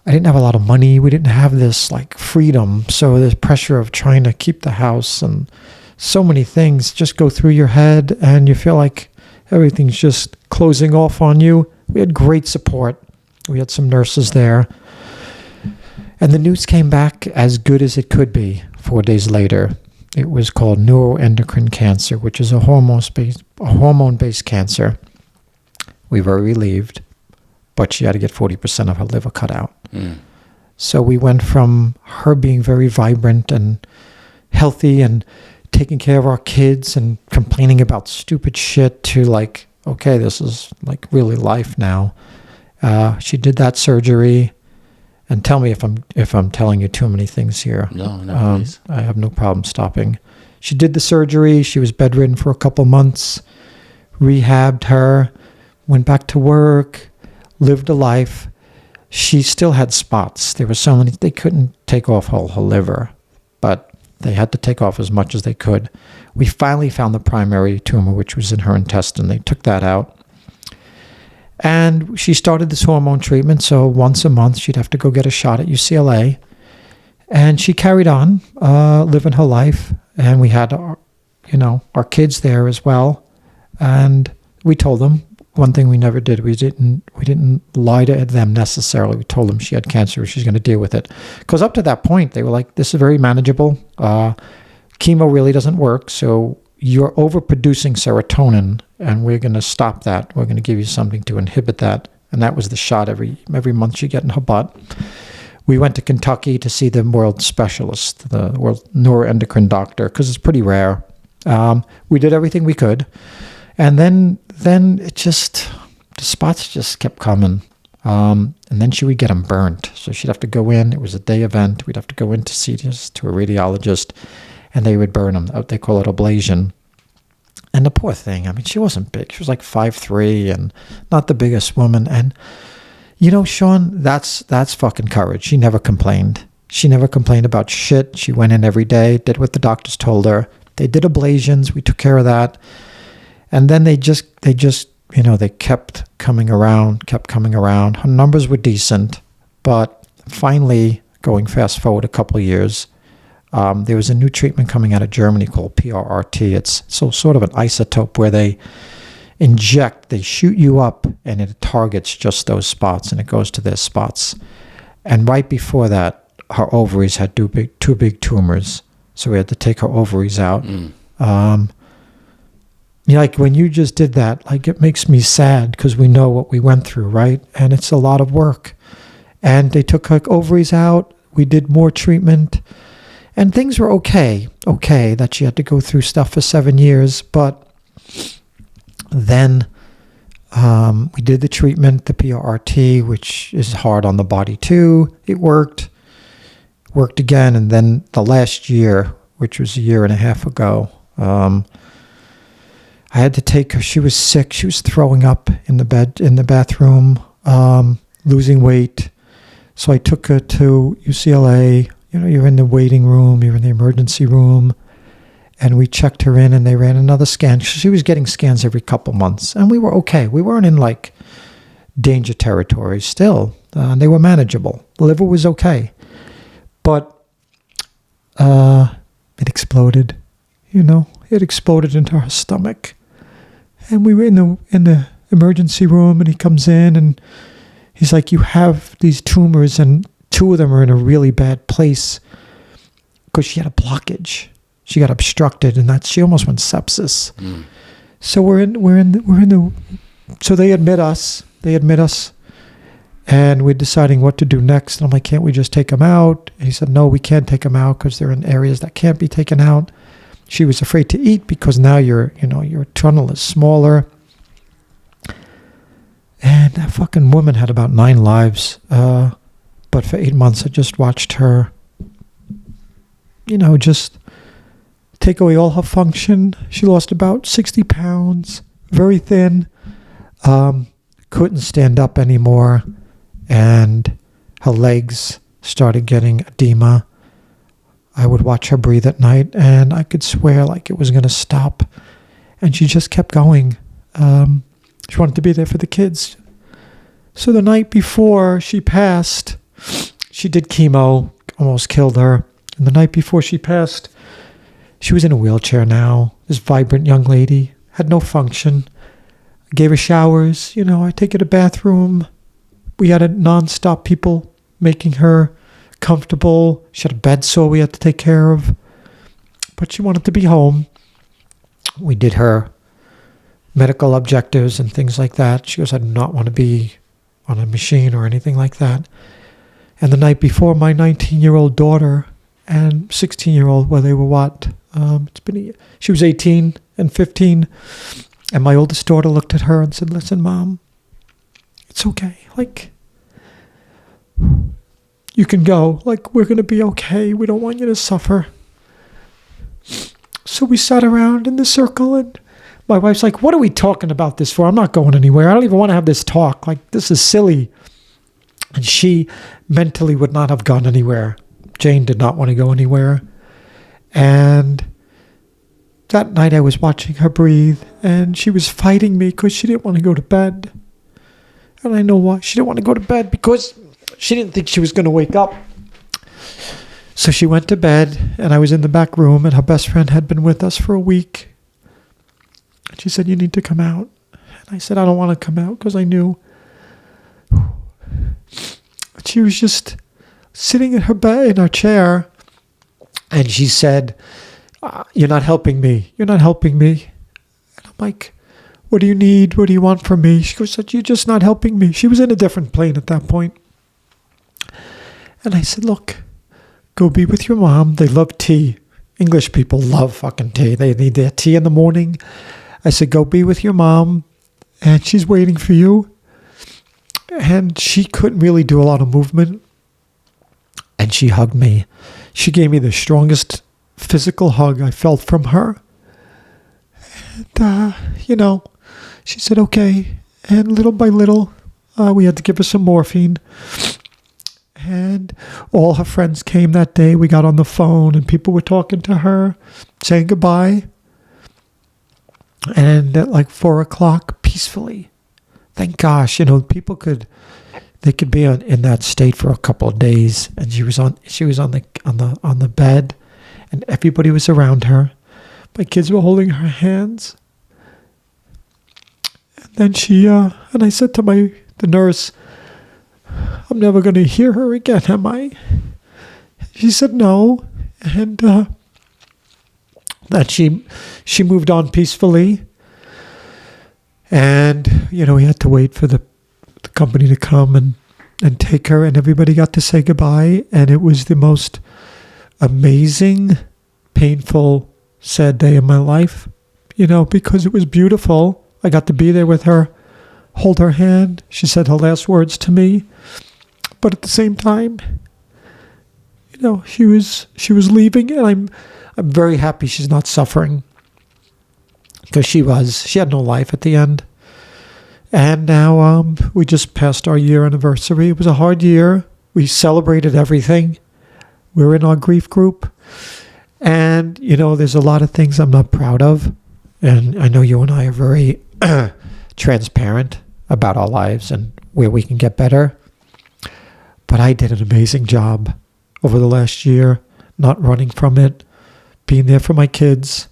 I didn't have a lot of money. We didn't have this freedom. So there's pressure of trying to keep the house, and so many things just go through your head, and you feel like everything's just closing off on you. We had great support. We had some nurses there. And the news came back as good as it could be 4 days later. It was called neuroendocrine cancer, which is a hormone-based cancer. We were relieved, but she had to get 40% of her liver cut out. Mm. So we went from her being very vibrant and healthy and taking care of our kids and complaining about stupid shit to okay, this is really life now. She did that surgery. And tell me if I'm telling you too many things here. No, please. I have no problem stopping. She did the surgery. She was bedridden for a couple months. Rehabbed her. Went back to work. Lived a life. She still had spots. There were so many. They couldn't take off her liver, but they had to take off as much as they could. We finally found the primary tumor, which was in her intestine. They took that out. And she started this hormone treatment, so once a month she'd have to go get a shot at UCLA. And she carried on, living her life. and we had our kids there as well. And we told them one thing we never did. We didn't lie to them necessarily. We told them she had cancer. She's going to deal with it. Because up to that point, they were like, this is very manageable. Chemo really doesn't work. So you're overproducing serotonin, and we're going to stop that. We're going to give you something to inhibit that. And that was the shot every month you get in her butt. We went to Kentucky to see the world specialist, the world neuroendocrine doctor, because it's pretty rare. We did everything we could. And then it just, the spots just kept coming. And then she would get them burnt. So she'd have to go in. It was a day event. We'd have to go in to see this, to a radiologist, and they would burn them. They call it ablation. And the poor thing, I mean, she wasn't big. She was like 5'3" and not the biggest woman. And, Sean, that's fucking courage. She never complained. She never complained about shit. She went in every day, did what the doctors told her. They did ablations. We took care of that. And then they kept coming around. Her numbers were decent. But finally, going fast forward a couple of years, there was a new treatment coming out of Germany called PRRT. It's sort of an isotope where they shoot you up, and it targets just those spots, and it goes to their spots. And right before that, her ovaries had two big tumors, so we had to take her ovaries out. Like when you just did that, like it makes me sad because we know what we went through, right? And it's a lot of work. And they took her ovaries out. We did more treatment. And things were okay, that she had to go through stuff for 7 years. But then we did the treatment, the PRRT, which is hard on the body too. It worked again. And then the last year, which was a year and a half ago, I had to take her. She was sick. She was throwing up in the bathroom, losing weight. So I took her to UCLA. You're in the waiting room, you're in the emergency room, and we checked her in, and they ran another scan. She was getting scans every couple months, and we were okay. We weren't in, like, danger territory still. They were manageable. The liver was okay. But it exploded, It exploded into her stomach. And we were in the emergency room, and he comes in, and he's like, you have these tumors, and 2 of them are in a really bad place because she had a blockage. She got obstructed, and she almost went sepsis. So so they admit us, and we're deciding what to do next. And I'm like, can't we just take them out? And he said, no, we can't take them out because they're in areas that can't be taken out. She was afraid to eat because now your tunnel is smaller. And that fucking woman had about 9 lives. But for 8 months, I just watched her, just take away all her function. She lost about 60 pounds, very thin, couldn't stand up anymore, and her legs started getting edema. I would watch her breathe at night, and I could swear like it was going to stop. And she just kept going. She wanted to be there for the kids. So the night before she passed, she did chemo, almost killed her. And the night before she passed, she was in a wheelchair now. This vibrant young lady, had no function. I gave her showers, I take her to the bathroom. We had a nonstop people making her comfortable. She had a bed sore we had to take care of. But she wanted to be home. We did her medical objectives and things like that. She goes, I do not want to be on a machine or anything like that. And the night before, my 19-year-old daughter and 16-year-old, well, they were what? She was 18 and 15. And my oldest daughter looked at her and said, listen, Mom, it's okay. Like, you can go. Like, we're going to be okay. We don't want you to suffer. So we sat around in the circle, and my wife's like, what are we talking about this for? I'm not going anywhere. I don't even want to have this talk. Like, this is silly. And she mentally would not have gone anywhere. Jane did not want to go anywhere. And that night I was watching her breathe, and she was fighting me because she didn't want to go to bed. And I know why. She didn't want to go to bed because she didn't think she was going to wake up. So she went to bed, and I was in the back room, and her best friend had been with us for a week. And she said, "You need to come out." And I said, "I don't want to come out," because I knew. She was just sitting in her bed, in her chair, and she said, "You're not helping me. You're not helping me." And I'm like, "What do you need? What do you want from me?" She goes, "You're just not helping me." She was in a different plane at that point. And I said, "Look, go be with your mom. They love tea. English people love fucking tea. They need their tea in the morning." I said, "Go be with your mom, and she's waiting for you." And she couldn't really do a lot of movement. And she hugged me. She gave me the strongest physical hug I felt from her. And, she said, "Okay." And little by little, we had to give her some morphine. And all her friends came that day. We got on the phone, and people were talking to her, saying goodbye. And at like 4:00, peacefully, thank gosh, people could be in that state for a couple of days. And she was on the bed, and everybody was around her. My kids were holding her hands. And then and I said to the nurse, "I'm never going to hear her again, am I?" She said no. And that she moved on peacefully. And, we had to wait for the company to come and take her, and everybody got to say goodbye. And it was the most amazing, painful, sad day of my life, because it was beautiful. I got to be there with her, hold her hand. She said her last words to me. But at the same time, she was leaving, and I'm very happy she's not suffering, because she had no life at the end. And now we just passed our year anniversary. It was a hard year. We celebrated everything. We're in our grief group, and there's a lot of things I'm not proud of, and I know you and I are very transparent about our lives and where we can get better. But I did an amazing job over the last year, not running from it, being there for my kids.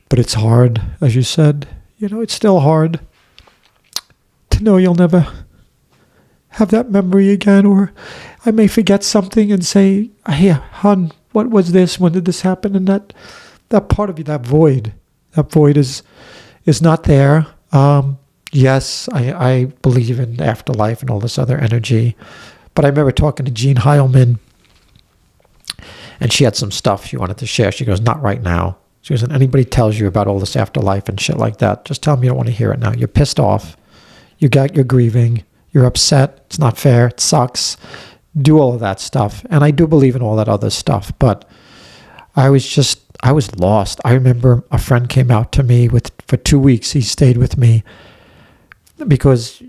But it's hard, as you said. It's still hard to know you'll never have that memory again. Or I may forget something and say, "Hey, hon, what was this? When did this happen?" And that part of you, that void is not there. Yes, I believe in afterlife and all this other energy. But I remember talking to Jean Heilman, and she had some stuff she wanted to share. She goes, "Not right now." She goes, "And anybody tells you about all this afterlife and shit like that, just tell them you don't want to hear it now. You're pissed off. You're grieving. You're upset. It's not fair. It sucks. Do all of that stuff." And I do believe in all that other stuff. But I was lost. I remember a friend came out to me for 2 weeks. He stayed with me because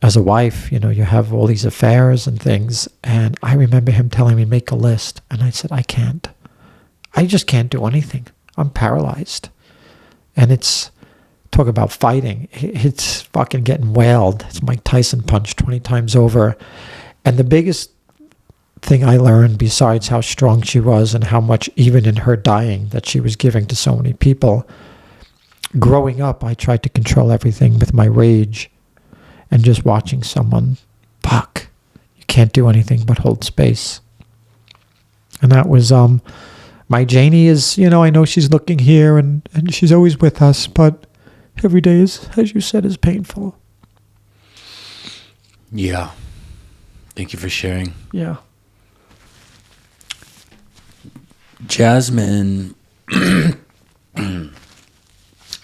as a wife, you have all these affairs and things. And I remember him telling me, "Make a list." And I said, "I can't. I just can't do anything. I'm paralyzed." And talk about fighting. It's fucking getting wailed. It's Mike Tyson punch 20 times over. And the biggest thing I learned, besides how strong she was and how much, even in her dying, that she was giving to so many people, growing up, I tried to control everything with my rage. And just watching someone, you can't do anything but hold space. And that was, my Janie is, I know she's looking here and she's always with us, but every day is, as you said, is painful. Yeah. Thank you for sharing. Yeah. Jasmine,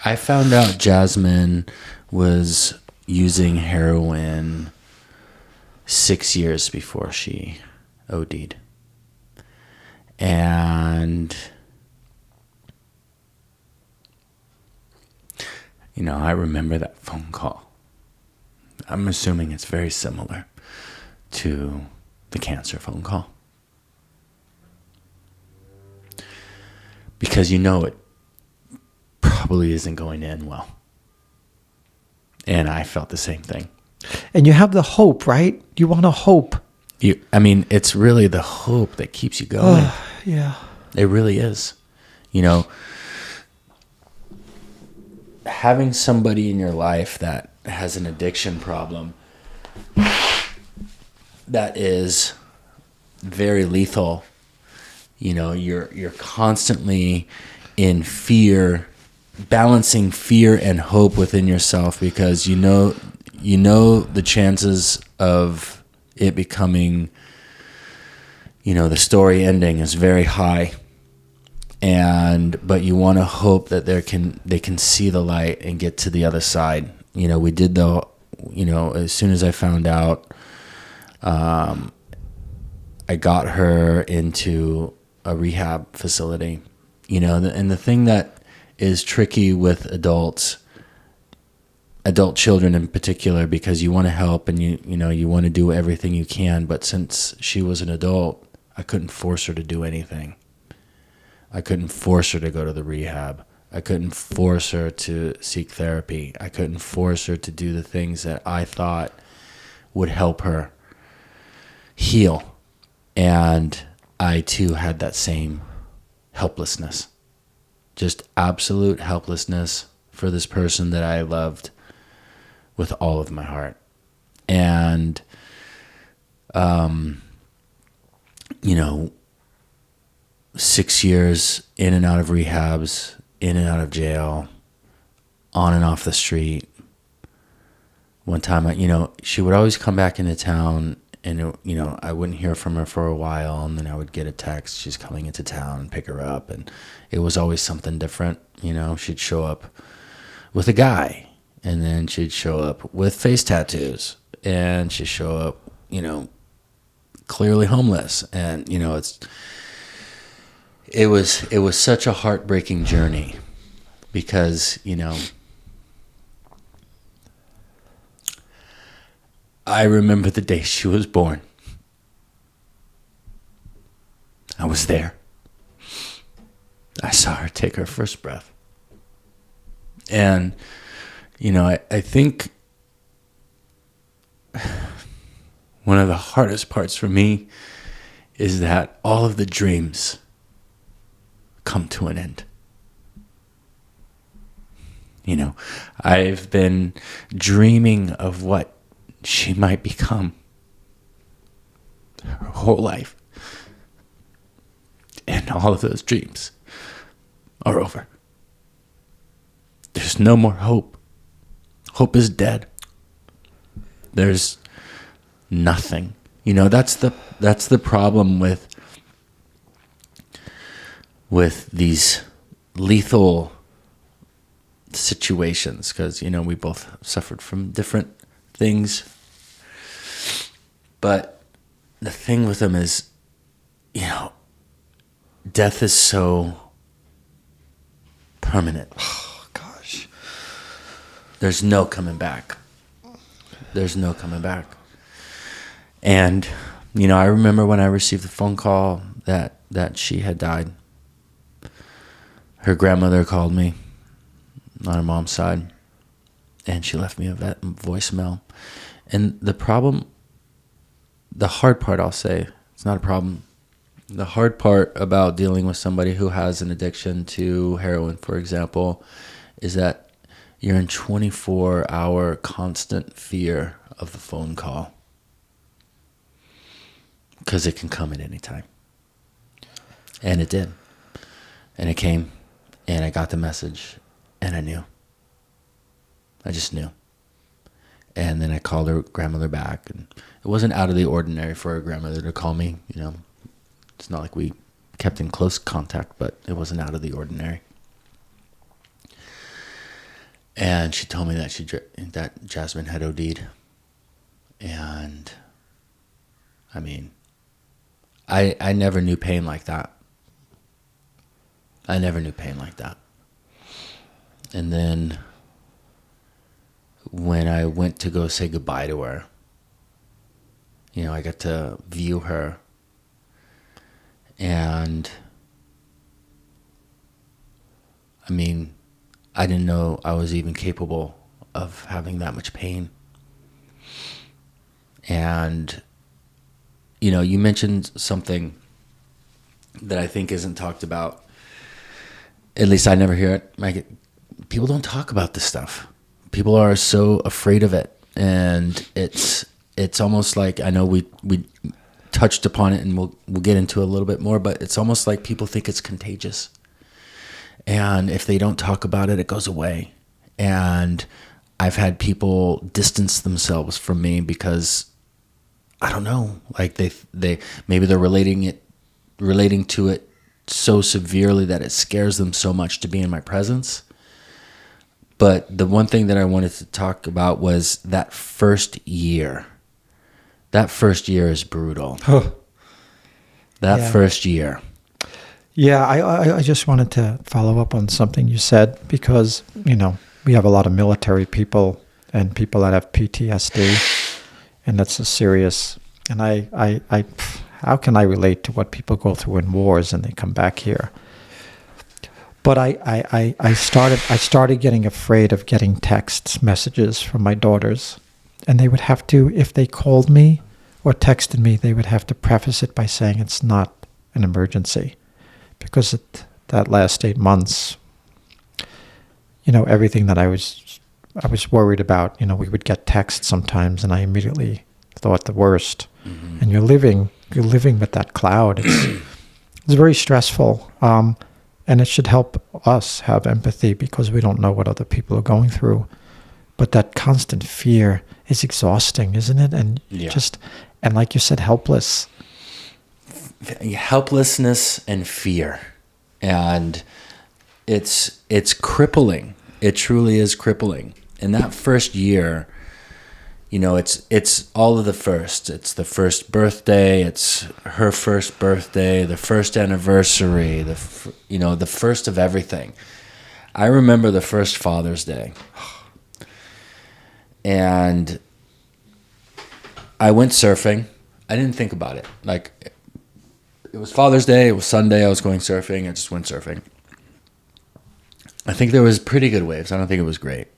I found out Jasmine was using heroin 6 years before she OD'd. And, I remember that phone call. I'm assuming it's very similar to the cancer phone call. Because it probably isn't going to end well. And I felt the same thing. And you have the hope, right? You want to hope. It's really the hope that keeps you going. Yeah. It really is. You know, having somebody in your life that has an addiction problem that is very lethal, you know, you're constantly in fear, balancing fear and hope within yourself, because you know the chances of it becoming, you know, the story ending is very high. But you want to hope that they can see the light and get to the other side. You know, we did as soon as I found out, I got her into a rehab facility. You know, and the thing that is tricky with adult children in particular, because you want to help and you want to do everything you can, but since she was an adult, I couldn't force her to do anything. I couldn't force her to go to the rehab. I couldn't force her to seek therapy. I couldn't force her to do the things that I thought would help her heal. And I too had that same helplessness, just absolute helplessness for this person that I loved with all of my heart. And, you know, 6 years in and out of rehabs, in and out of jail, on and off the street. One time, she would always come back into town, and, I wouldn't hear from her for a while, and then I would get a text, she's coming into town, and pick her up, and it was always something different. She'd show up with a guy, and then she'd show up with face tattoos, and she'd show up, clearly homeless, and, It was such a heartbreaking journey, because, I remember the day she was born. I was there. I saw her take her first breath. And, I think one of the hardest parts for me is that all of the dreams come to an end. I've been dreaming of what she might become her whole life. And all of those dreams are over. There's no more hope. Hope is dead. There's nothing. That's the problem with these lethal situations, because we both suffered from different things, but the thing with them is, death is so permanent. Oh gosh, there's no coming back. And I remember when I received the phone call that she had died. Her grandmother called me on her mom's side, and she left me a voicemail. And the hard part, I'll say, it's not a problem. The hard part about dealing with somebody who has an addiction to heroin, for example, is that you're in 24-hour constant fear of the phone call, because it can come at any time. And it did. And it came. And I got the message, and I knew. I just knew. And then I called her grandmother back, and it wasn't out of the ordinary for her grandmother to call me. It's not like we kept in close contact, but it wasn't out of the ordinary. And she told me that Jasmine had OD'd. And I never knew pain like that. And then when I went to go say goodbye to her, I got to view her, and I didn't know I was even capable of having that much pain. And you mentioned something that I think isn't talked about. At least I never hear it. Like, people don't talk about this stuff. People are so afraid of it, and it's almost like, I know we touched upon it, and we'll get into it a little bit more, but it's almost like people think it's contagious, and if they don't talk about it, it goes away. And I've had people distance themselves from me because, I don't know, like they maybe they're relating to it so severely that it scares them so much to be in my presence. But the one thing that I wanted to talk about was that first year. That first year is brutal. That first year. Yeah, I just wanted to follow up on something you said, because, we have a lot of military people and people that have PTSD, and that's a serious, and I how can I relate to what people go through in wars and they come back here? But I started getting afraid of getting text messages from my daughters, and they would have to, if they called me or texted me, they would have to preface it by saying it's not an emergency, because that last 8 months, everything that I was worried about, we would get texts sometimes, and I immediately thought the worst. Mm-hmm. And you're living with that cloud. It's very stressful. And it should help us have empathy, because we don't know what other people are going through. But that constant fear is exhausting, isn't it? And and like you said, helplessness and fear. And it's crippling. It truly is crippling. In that first year, it's all of the first. It's the first birthday. It's her first birthday, the first anniversary, the first of everything. I remember the first Father's Day, and I went surfing. I didn't think about it. Like, it was Father's Day. It was Sunday. I was going surfing. I just went surfing. I think there was pretty good waves. I don't think it was great,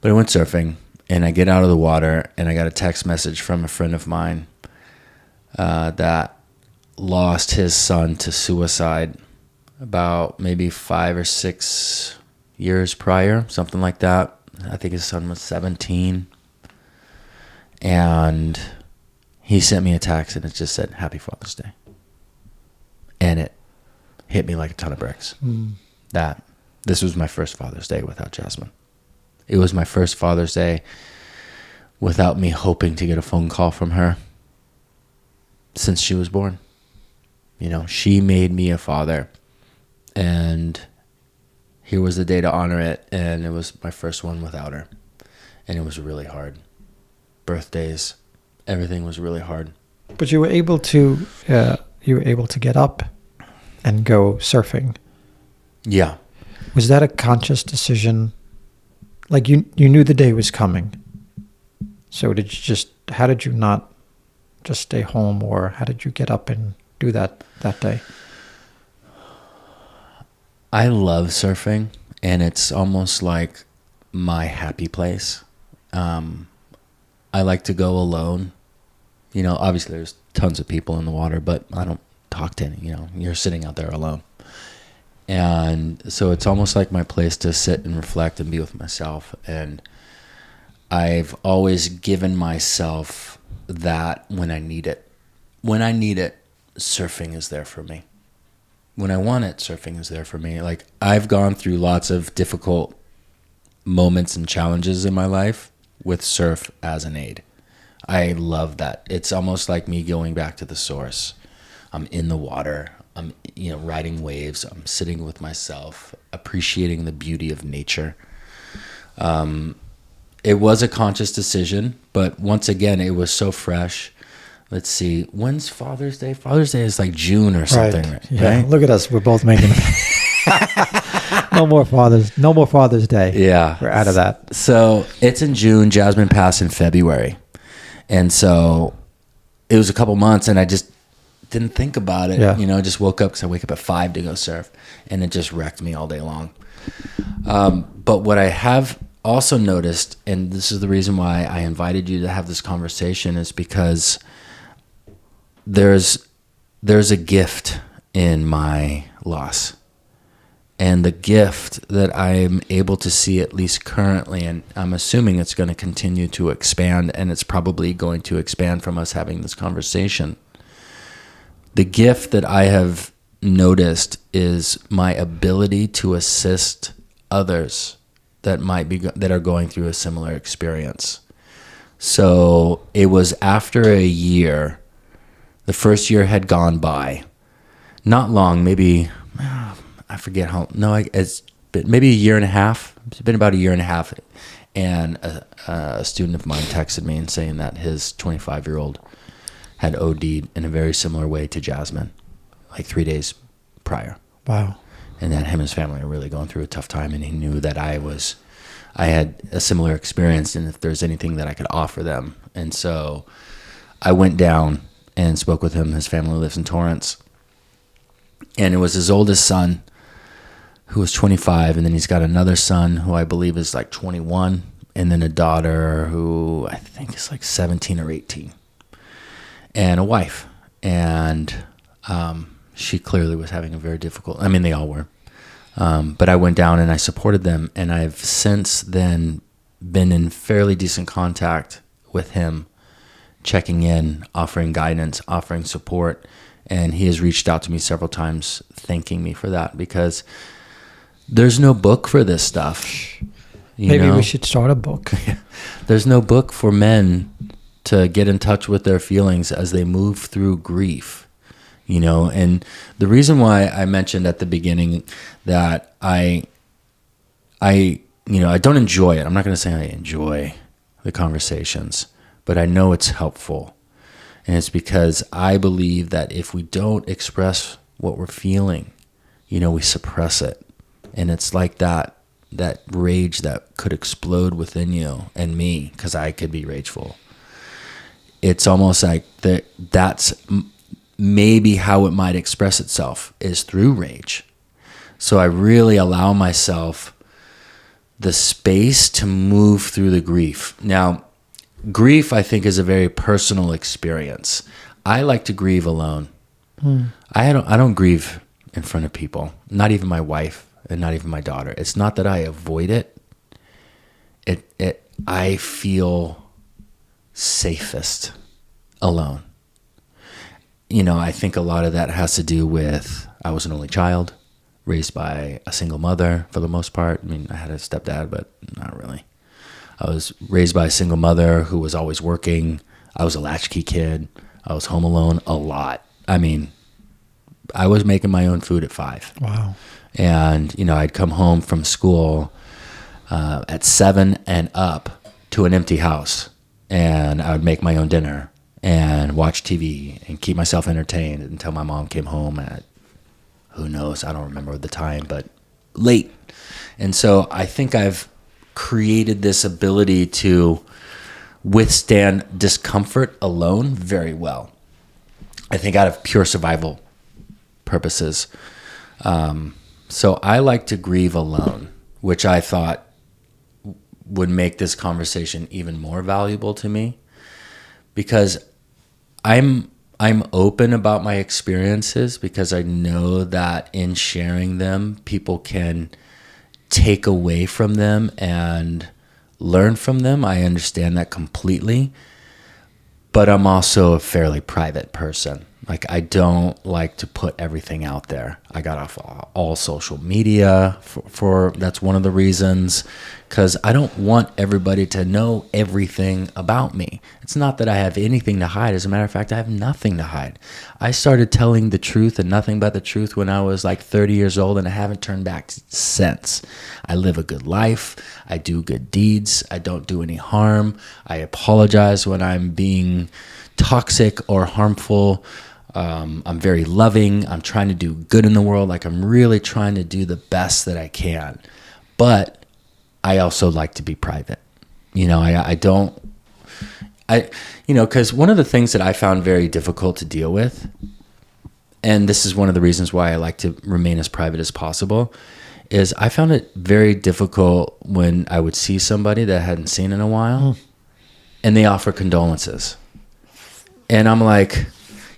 but I went surfing. And I get out of the water, and I got a text message from a friend of mine that lost his son to suicide about maybe 5 or 6 years prior, something like that. I think his son was 17. And he sent me a text, and it just said, "Happy Father's Day." And it hit me like a ton of bricks. That this was my first Father's Day without Jasmine. It was my first Father's Day without me hoping to get a phone call from her since she was born. She made me a father, and here was the day to honor it, and it was my first one without her, and it was really hard. Birthdays, everything was really hard. But you were able to get up and go surfing. Yeah. Was that a conscious decision? Like, you knew the day was coming. So how did you not just stay home, or how did you get up and do that day? I love surfing, and it's almost like my happy place. I like to go alone. Obviously there's tons of people in the water, but I don't talk to any, you're sitting out there alone. And so it's almost like my place to sit and reflect and be with myself. And I've always given myself that when I need it. When I need it, surfing is there for me. When I want it, surfing is there for me. Like, I've gone through lots of difficult moments and challenges in my life with surf as an aid. I love that. It's almost like me going back to the source. I'm in the water. I'm, riding waves. I'm sitting with myself, appreciating the beauty of nature. It was a conscious decision, but once again, it was so fresh. Let's see, when's Father's Day? Father's Day is like June or something, right? Yeah. Look at us. We're both making it. No more Father's Day. Yeah. We're out of that. So it's in June. Jasmine passed in February. And so it was a couple months, and I just didn't think about it. Yeah. Just woke up because I wake up at 5 to go surf, and it just wrecked me all day long. But what I have also noticed, and this is the reason why I invited you to have this conversation, is because there's a gift in my loss. And the gift that I'm able to see, at least currently, and I'm assuming it's going to continue to expand, and it's probably going to expand from us having this conversation. The gift that I have noticed is my ability to assist others that that are going through a similar experience. So it was after a year, the first year had gone by, not long, maybe, I forget how, no, it's been maybe a year and a half. It's been about a year and a half. And a student of mine texted me and saying that his 25-year-old had OD'd in a very similar way to Jasmine, like 3 days prior. Wow. And that him and his family are really going through a tough time. And he knew that I had a similar experience, and if there's anything that I could offer them. And so I went down and spoke with him. His family lives in Torrance. And it was his oldest son, who was 25, and then he's got another son who I believe is like 21, and then a daughter who I think is like 17 or 18, and a wife. And she clearly was having a very difficult, I mean, they all were. But I went down and I supported them, and I've since then been in fairly decent contact with him, checking in, offering guidance, offering support, and he has reached out to me several times thanking me for that, because there's no book for this stuff. Maybe we should start a book. There's no book for men to get in touch with their feelings as they move through grief, and the reason why I mentioned at the beginning that I don't enjoy it. I'm not going to say I enjoy the conversations, but I know it's helpful. And it's because I believe that if we don't express what we're feeling, we suppress it. And it's like that rage that could explode within you and me, because I could be rageful. It's almost like that's maybe how it might express itself, is through rage. So I really allow myself the space to move through the grief. Now, grief, I think, is a very personal experience. I like to grieve alone. I don't grieve in front of people, not even my wife and not even my daughter. It's not that I avoid it. I feel safest alone. I think a lot of that has to do with, I was an only child, raised by a single mother for the most part. I mean, I had a stepdad, but not really. I was raised by a single mother who was always working. I was a latchkey kid. I was home alone a lot. I mean, I was making my own food at 5. Wow. And, I'd come home from school at 7 and up to an empty house. And I would make my own dinner and watch TV and keep myself entertained until my mom came home at, who knows, I don't remember the time, but late. And so I think I've created this ability to withstand discomfort alone very well. I think out of pure survival purposes. So I like to grieve alone, which I thought would make this conversation even more valuable to me, because I'm open about my experiences, because I know that in sharing them, people can take away from them and learn from them. I understand that completely, but I'm also a fairly private person. Like, I don't like to put everything out there. I got off all social media for that's one of the reasons, because I don't want everybody to know everything about me. It's not that I have anything to hide. As a matter of fact, I have nothing to hide. I started telling the truth and nothing but the truth when I was like 30 years old, and I haven't turned back since. I live a good life. I do good deeds. I don't do any harm. I apologize when I'm being toxic or harmful. I'm very loving. I'm trying to do good in the world. Like, I'm really trying to do the best that I can. But I also like to be private. Because one of the things that I found very difficult to deal with, and this is one of the reasons why I like to remain as private as possible, is I found it very difficult when I would see somebody that I hadn't seen in a while, and they offer condolences. And I'm like,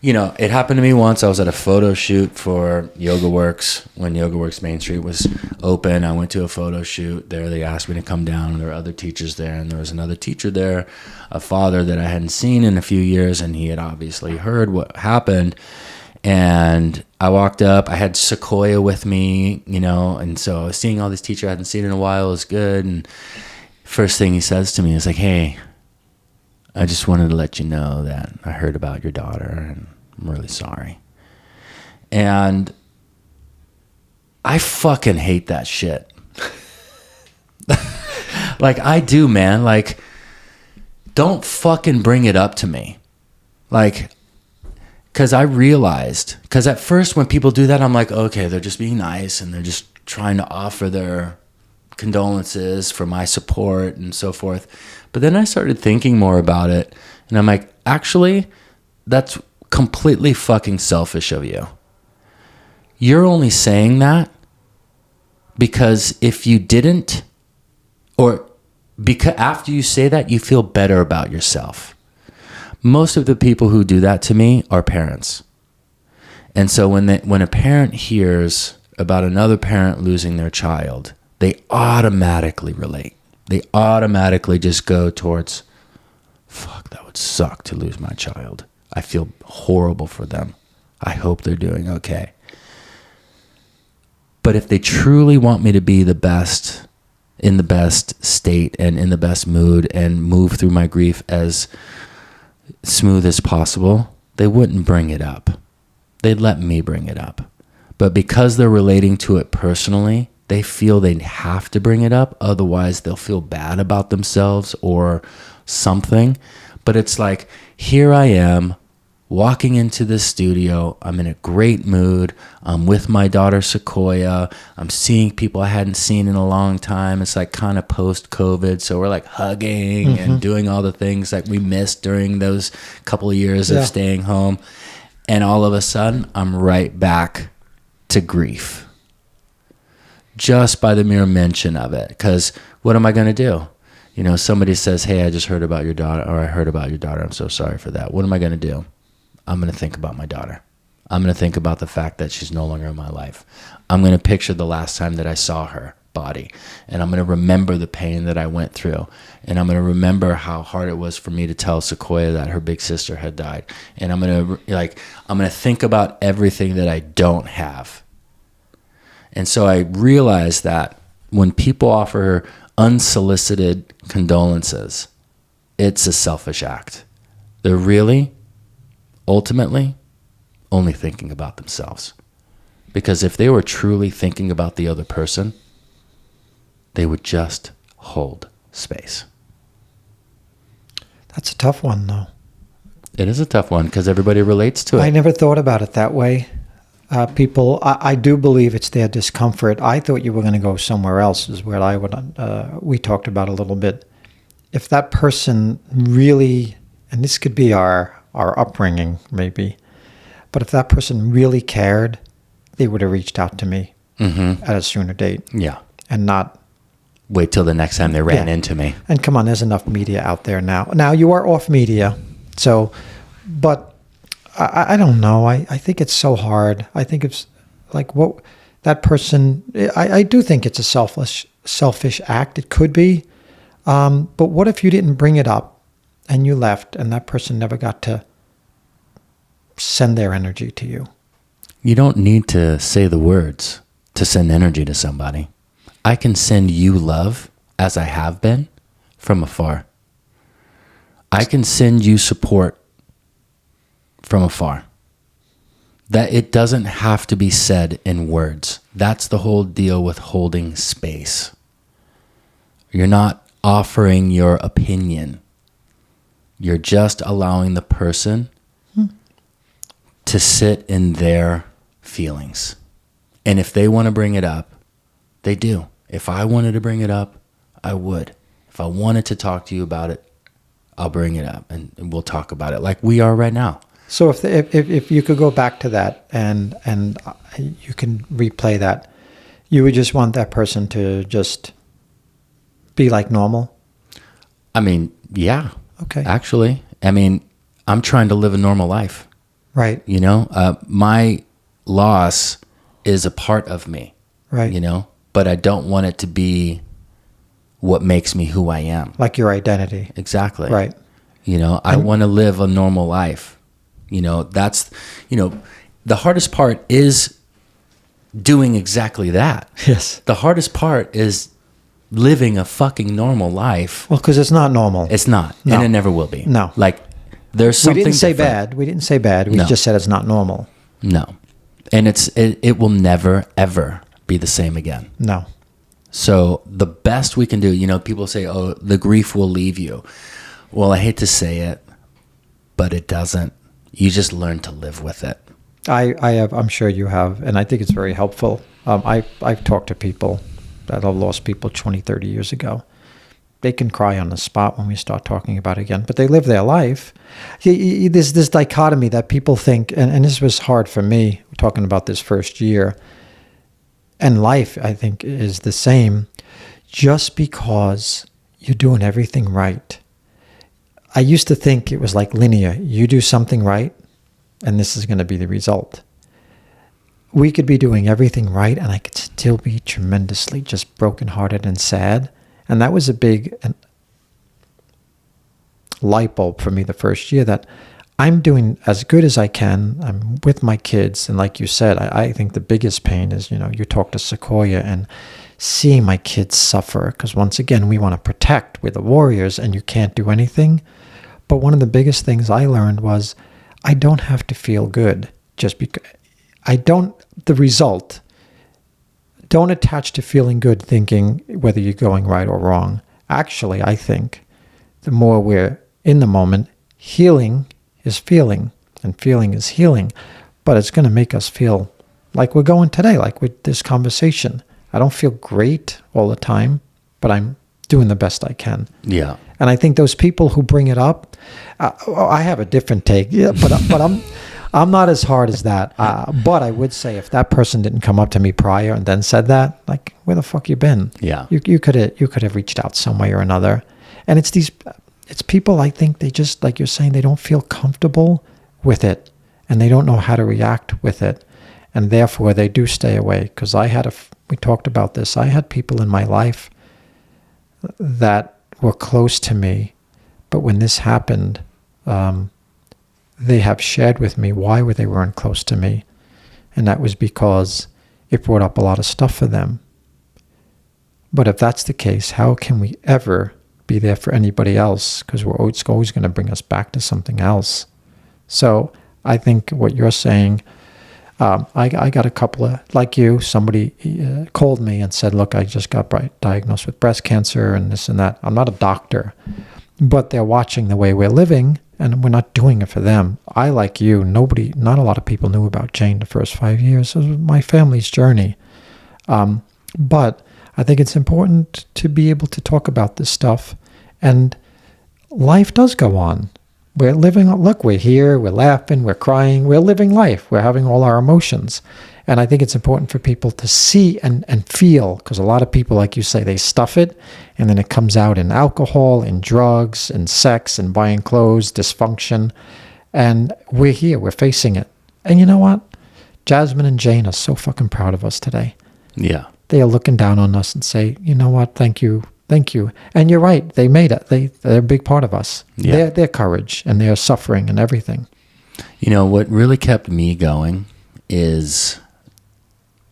you know, it happened to me once. I was at a photo shoot for Yoga Works when Yoga Works Main Street was open. I went to a photo shoot there. They asked me to come down. There were other teachers there, and there was another teacher there, a father that I hadn't seen in a few years, and he had obviously heard what happened. And I walked up. I had Sequoia with me, you know, and so seeing all these teachers I hadn't seen in a while was good. And first thing he says to me is like, "Hey, I just wanted to let you know that I heard about your daughter, and I'm really sorry." And I fucking hate that shit. Like, I do, man. Like, don't fucking bring it up to me. Like, because I realized, because at first when people do that, I'm like, okay, they're just being nice and they're just trying to offer their condolences for my support and so forth. But then I started thinking more about it, and I'm like, actually, that's completely fucking selfish of you. You're only saying that because if you didn't, or because after you say that, you feel better about yourself. Most of the people who do that to me are parents. And so when a parent hears about another parent losing their child, they automatically relate. They automatically just go towards, fuck, that would suck to lose my child. I feel horrible for them. I hope they're doing okay. But if they truly want me to be the best, in the best state and in the best mood and move through my grief as smooth as possible, they wouldn't bring it up. They'd let me bring it up. But because they're relating to it personally, they feel they have to bring it up. Otherwise, they'll feel bad about themselves or something. But it's like, here I am walking into the studio. I'm in a great mood. I'm with my daughter, Sequoia. I'm seeing people I hadn't seen in a long time. It's like kind of post-COVID. So we're like hugging and doing all the things that we missed during those couple of years of staying home. And all of a sudden, I'm right back to grief. Just by the mere mention of it. Because what am I going to do? You know, somebody says, hey, I just heard about your daughter, or I heard about your daughter. I'm so sorry for that. What am I going to do? I'm going to think about my daughter. I'm going to think about the fact that she's no longer in my life. I'm going to picture the last time that I saw her body. And I'm going to remember the pain that I went through. And I'm going to remember how hard it was for me to tell Sequoia that her big sister had died. And I'm going to think about everything that I don't have. And so I realized that when people offer unsolicited condolences, it's a selfish act. They're really, ultimately, only thinking about themselves. Because if they were truly thinking about the other person, they would just hold space. That's a tough one, though. It is a tough one because everybody relates to it. I never thought about it that way. People, I do believe it's their discomfort. I thought you were going to go somewhere else, is where I would, we talked about a little bit. If that person really, and this could be our upbringing maybe, but if that person really cared, they would have reached out to me at a sooner date. Yeah. And not wait till the next time they ran into me. And come on, there's enough media out there now. Now you are off media, so, but I don't know. I think it's so hard. I think it's like what that person, I do think it's a selfish act. It could be. But what if you didn't bring it up and you left and that person never got to send their energy to you? You don't need to say the words to send energy to somebody. I can send you love, as I have been, from afar. I can send you support from afar. That it doesn't have to be said in words. That's the whole deal with holding space. You're not offering your opinion. You're just allowing the person to sit in their feelings. And if they want to bring it up, they do. If I wanted to bring it up, I would. If I wanted to talk to you about it, I'll bring it up and we'll talk about it like we are right now. So if you could go back to that and you can replay that, you would just want that person to just be like normal? I mean, yeah. Okay. Actually, I mean, I'm trying to live a normal life. Right. You know, my loss is a part of me. Right. You know, but I don't want it to be what makes me who I am. Like your identity. Exactly. Right. You know, I want to live a normal life. You know, that's, you know, the hardest part is doing exactly that. Yes. The hardest part is living a fucking normal life. Well, because it's not normal. It's not. No. And it never will be. No. Like, there's something We didn't say different. bad. We didn't say bad. We No. just said it's not normal. No. And it will never, ever be the same again. No. So the best we can do, you know, people say, oh, the grief will leave you. Well, I hate to say it, but it doesn't. You just learn to live with it. I have. I'm sure you have. And I think it's very helpful. I've talked to people that have lost people 20, 30 years ago. They can cry on the spot when we start talking about it again, but they live their life. There's this dichotomy that people think, and this was hard for me talking about this first year. And life, I think, is the same. Just because you're doing everything right. I used to think it was like linear. You do something right, and this is going to be the result. We could be doing everything right, and I could still be tremendously just brokenhearted and sad. And that was a big light bulb for me the first year, that I'm doing as good as I can. I'm with my kids. And like you said, I think the biggest pain is, you know, you talk to Sequoia and seeing my kids suffer. Because once again, we want to protect. We're the warriors and you can't do anything. But one of the biggest things I learned was I don't have to feel good just because the result. Don't attach to feeling good thinking whether you're going right or wrong. Actually, I think the more we're in the moment, healing is feeling, and feeling is healing. But it's going to make us feel like we're going today, like with this conversation. I don't feel great all the time, but I'm doing the best I can. Yeah. And I think those people who bring it up, I have a different take, yeah, but I'm not as hard as that. But I would say if that person didn't come up to me prior and then said that, like, where the fuck you been? Yeah. You could have reached out some way or another. And it's people, I think they just, like you're saying, they don't feel comfortable with it and they don't know how to react with it. And therefore they do stay away. Because we talked about this. I had people in my life that were close to me, but when this happened, they have shared with me why they weren't close to me. And that was because it brought up a lot of stuff for them. But if that's the case, how can we ever be there for anybody else? Because it's always going to bring us back to something else. So I think what you're saying, I got a couple of, like you, somebody called me and said, look, I just got diagnosed with breast cancer and this and that. I'm not a doctor, but they're watching the way we're living. And we're not doing it for them. I, like you, not a lot of people knew about Jane the first 5 years. It was my family's journey. But I think it's important to be able to talk about this stuff. And life does go on. We're living, look, we're here, we're laughing, we're crying, we're living life. We're having all our emotions. And I think it's important for people to see and feel, because a lot of people, like you say, they stuff it, and then it comes out in alcohol, in drugs, in sex, in buying clothes, dysfunction. And we're here, we're facing it. And you know what? Jasmine and Jane are so fucking proud of us today. Yeah. They are looking down on us and say, you know what, thank you. Thank you. And you're right, they made it. They're a big part of us. Yeah. Their courage and their suffering and everything. You know, what really kept me going is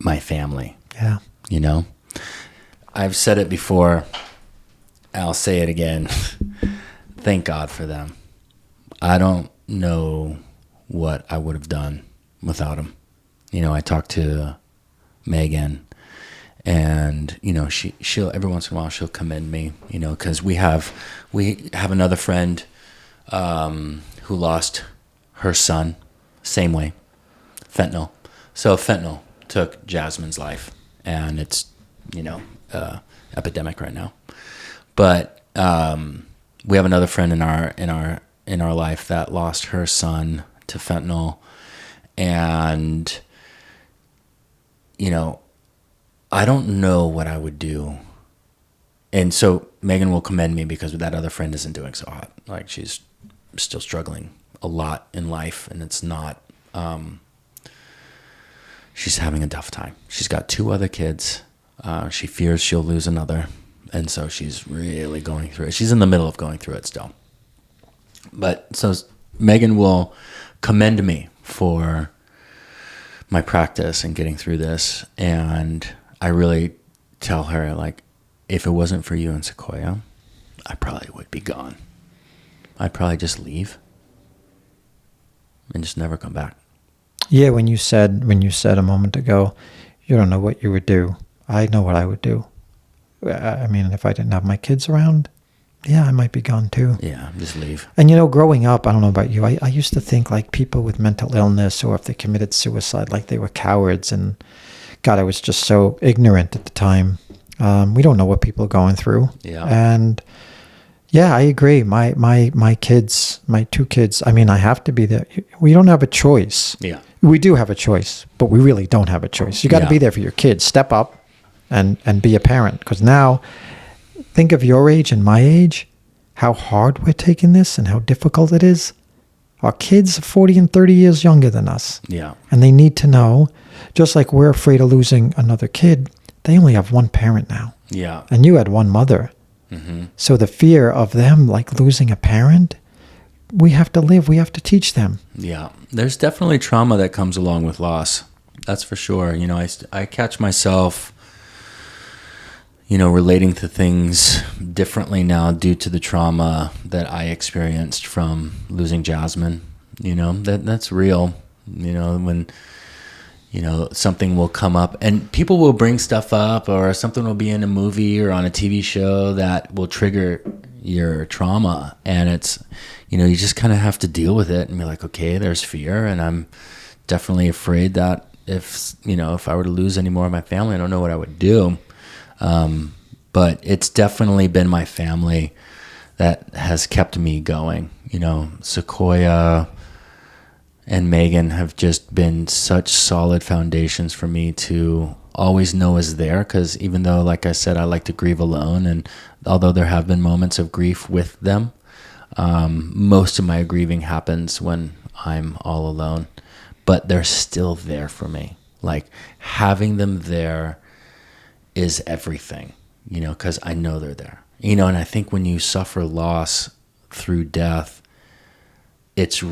my family. Yeah. You know, I've said it before. I'll say it again. Thank God for them. I don't know what I would have done without them. You know, I talked to Megan, and you know, she'll every once in a while she'll commend me. You know, because we have another friend who lost her son, same way, fentanyl. So fentanyl took Jasmine's life, and it's, you know, epidemic right now. But we have another friend in our life that lost her son to fentanyl, and you know, I don't know what I would do. And so Megan will commend me because that other friend isn't doing so hot. Like, she's still struggling a lot in life, and it's not she's having a tough time. She's got 2 other kids. She fears she'll lose another. And so she's really going through it. She's in the middle of going through it still. But so Megan will commend me for my practice and getting through this. And I really tell her, like, if it wasn't for you in Sequoia, I probably would be gone. I'd probably just leave and just never come back. Yeah, when you said a moment ago, you don't know what you would do. I know what I would do. I mean, if I didn't have my kids around, yeah, I might be gone too. Yeah, just leave. And growing up, I don't know about you, I used to think like people with mental illness or if they committed suicide, like they were cowards. And God, I was just so ignorant at the time. We don't know what people are going through. Yeah. And yeah, I agree. My kids, my 2 kids, I mean, I have to be there. We don't have a choice. Yeah. We do have a choice, but we really don't have a choice. You got to be there for your kids. Step up and be a parent. Because now, think of your age and my age, how hard we're taking this and how difficult it is. Our kids are 40 and 30 years younger than us. Yeah. And they need to know, just like we're afraid of losing another kid, they only have one parent now. Yeah. And you had one mother. Mm-hmm. So the fear of them like losing a parent, we have to live. We have to teach them. Yeah. There's definitely trauma that comes along with loss. That's for sure. I catch myself, relating to things differently now due to the trauma that I experienced from losing Jasmine. That's real. When something will come up and people will bring stuff up, or something will be in a movie or on a TV show that will trigger your trauma. And it's, you just kind of have to deal with it and be like, okay, there's fear. And I'm definitely afraid that if I were to lose any more of my family, I don't know what I would do. But it's definitely been my family that has kept me going. Sequoia and Megan have just been such solid foundations for me to always know is there. Because even though, like I said, I like to grieve alone, and although there have been moments of grief with them, most of my grieving happens when I'm all alone. But they're still there for me. Like, having them there is everything, because I know they're there. And I think when you suffer loss through death, it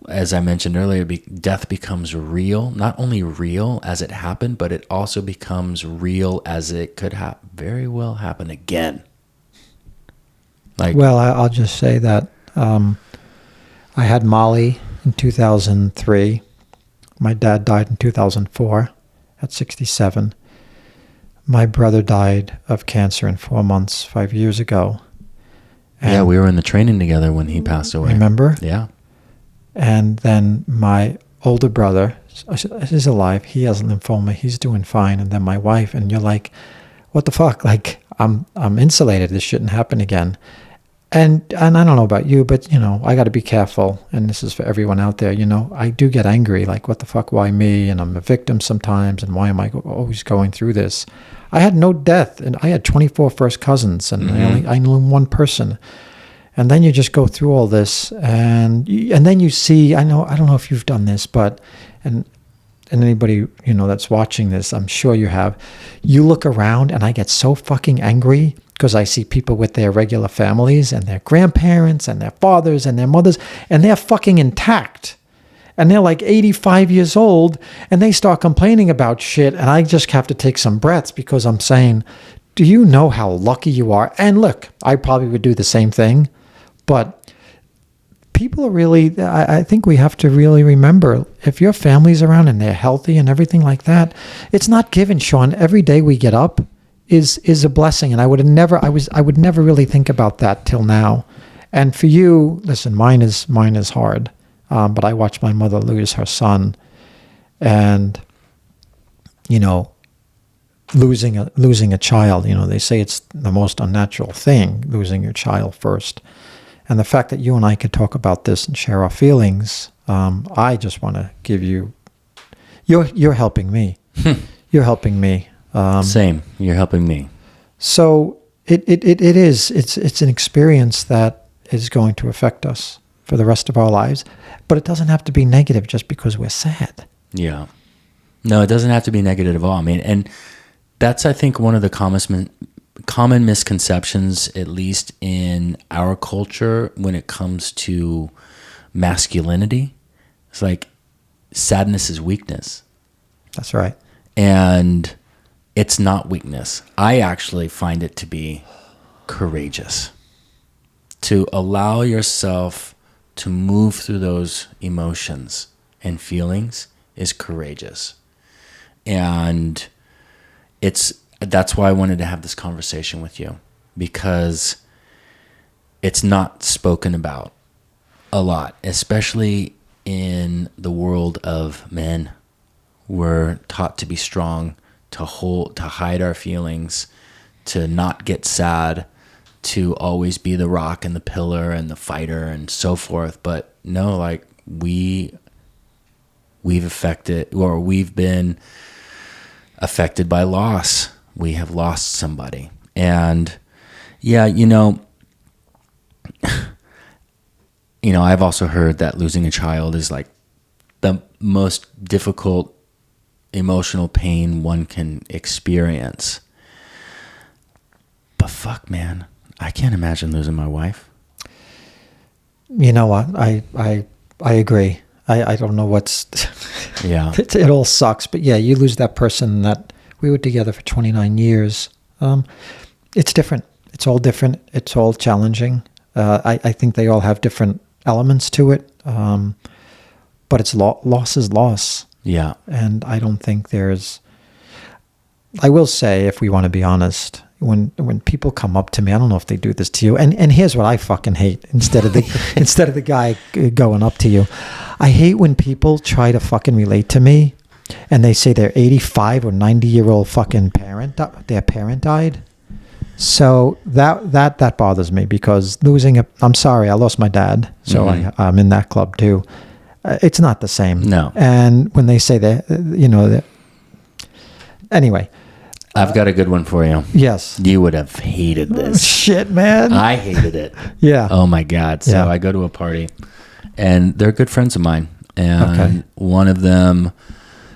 as I mentioned earlier, death becomes real. Not only real as it happened, but it also becomes real as it could very well happen again. Well, I'll just say that I had Molly in 2003. My dad died in 2004 at 67. My brother died of cancer in 4 months, 5 years ago. And we were in the training together when he passed away. Remember? Yeah. And then my older brother is alive. He has lymphoma. He's doing fine. And then my wife, and you're like, what the fuck? Like, I'm insulated. This shouldn't happen again. And I don't know about you, but, I got to be careful. And this is for everyone out there. I do get angry. Like, what the fuck? Why me? And I'm a victim sometimes. And why am I always going through this? I had no death. And I had 24 first cousins. And I knew one person. And then you just go through all this. And then you see, I don't know if you've done this, but, and anybody, that's watching this, I'm sure you have. You look around and I get so fucking angry because I see people with their regular families and their grandparents and their fathers and their mothers, and they're fucking intact. And they're like 85 years old, and they start complaining about shit, and I just have to take some breaths because I'm saying, do you know how lucky you are? And look, I probably would do the same thing, but people are really, I think we have to really remember, if your family's around and they're healthy and everything like that, it's not given, Sean. Every day we get up is a blessing. And I would never really think about that till now. And for you, listen, mine is hard. But I watched my mother lose her son, and, losing a child, they say it's the most unnatural thing, losing your child first. And the fact that you and I could talk about this and share our feelings, I just want to give you, you're helping me. You're helping me. Same. You're helping me. So it's an experience that is going to affect us. for the rest of our lives. But it doesn't have to be negative just because we're sad. Yeah. No, it doesn't have to be negative at all. I mean, and that's, I think, one of the common misconceptions, at least in our culture, when it comes to masculinity. It's like sadness is weakness. That's right. And it's not weakness. I actually find it to be courageous. To allow yourself to move through those emotions and feelings is courageous. And that's why I wanted to have this conversation with you, because it's not spoken about a lot, especially in the world of men. We're taught to be strong, to hide our feelings, to not get sad, to always be the rock and the pillar and the fighter and so forth. But no, like we've been affected by loss. We have lost somebody. And yeah, I've also heard that losing a child is like the most difficult emotional pain one can experience. But fuck, man, I can't imagine losing my wife. You know what? I agree. I don't know what's... Yeah. It all sucks. But yeah, you lose that person that we were together for 29 years. It's different. It's all different. It's all challenging. I think they all have different elements to it. But it's loss is loss. Yeah. And I don't think there's... I will say, if we want to be honest, when people come up to me, I don't know if they do this to you, and here's what I fucking hate, instead of the guy going up to you. I hate when people try to fucking relate to me and they say their 85 or 90-year-old fucking their parent died. So that bothers me, because I'm sorry, I lost my dad, so I'm in that club too. It's not the same. No. And when they say that, anyway. I've got a good one for you. Yes. You would have hated this. Shit, man. I hated it. Yeah. Oh my God. So I go to a party, and they're good friends of mine. And one of them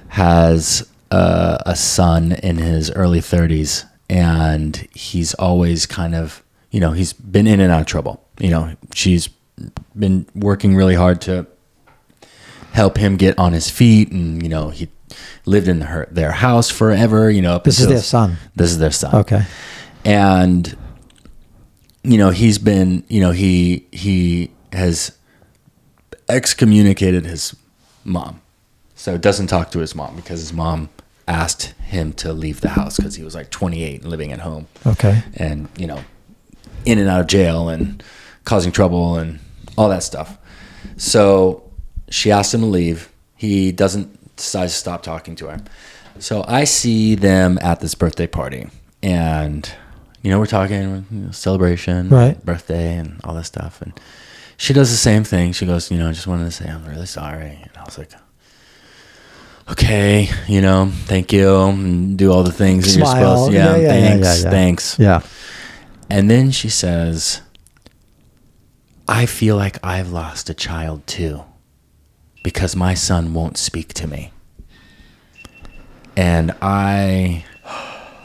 has a son in his early 30s, and he's always kind of, he's been in and out of trouble. She's been working really hard to help him get on his feet, and he lived in their house forever. This is their son. This is their son. Okay. And he's been, he has excommunicated his mom, so doesn't talk to his mom, because his mom asked him to leave the house because he was like 28 and living at home. Okay. And in and out of jail and causing trouble and all that stuff. So she asked him to leave. He decides to stop talking to her. So I see them at this birthday party, and we're talking celebration, right, birthday, and all this stuff. And she does the same thing. She goes, just wanted to say I'm really sorry. And I was like, okay, thank you, and do all the things that you're supposed to. Yeah, thanks. Yeah. And then she says, I feel like I've lost a child too, because my son won't speak to me. And I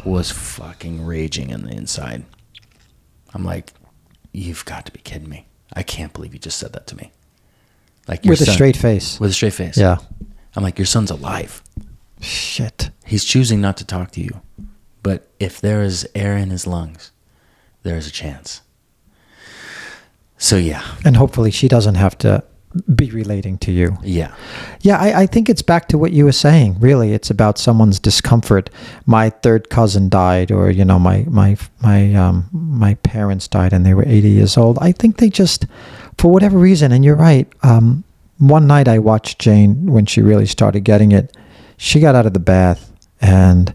was fucking raging on the inside. I'm like, you've got to be kidding me. I can't believe you just said that to me. Like, with a straight face. With a straight face. Yeah. I'm like, your son's alive. Shit. He's choosing not to talk to you. But if there is air in his lungs, there is a chance. So, yeah. And hopefully she doesn't have to be relating to you. Yeah. Yeah, I think it's back to what you were saying. Really, it's about someone's discomfort. My third cousin died, or my parents died, and they were 80 years old. I think they just, for whatever reason, and you're right. One night I watched Jane when she really started getting it. She got out of the bath, and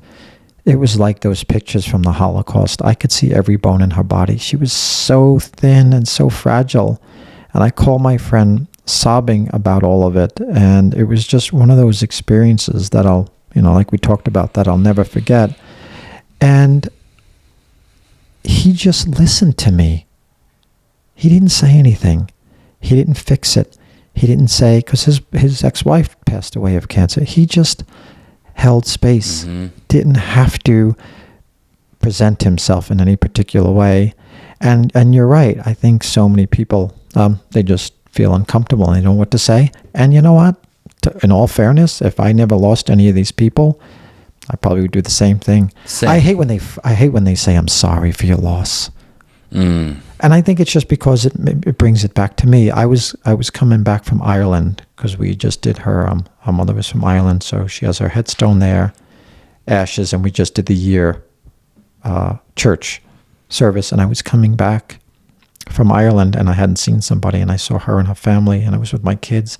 it was like those pictures from the Holocaust. I could see every bone in her body. She was so thin and so fragile. And I called my friend, sobbing about all of it. And it was just one of those experiences that I'll, like we talked about, that I'll never forget. And he just listened to me. He didn't say anything. He didn't fix it. He didn't say, because his ex-wife passed away of cancer. He just held space. Didn't have to present himself in any particular way. And you're right. I think so many people, they just feel uncomfortable and they don't know what to say. And you know what? In all fairness, if I never lost any of these people, I probably would do the same thing. Same. I hate when they say, I'm sorry for your loss. And I think it's just because it brings it back to me. I was coming back from Ireland because we just did her mother was from Ireland, so she has her headstone there, ashes, and we just did the year church service. And I was coming back from Ireland, and I hadn't seen somebody, and I saw her and her family, and I was with my kids,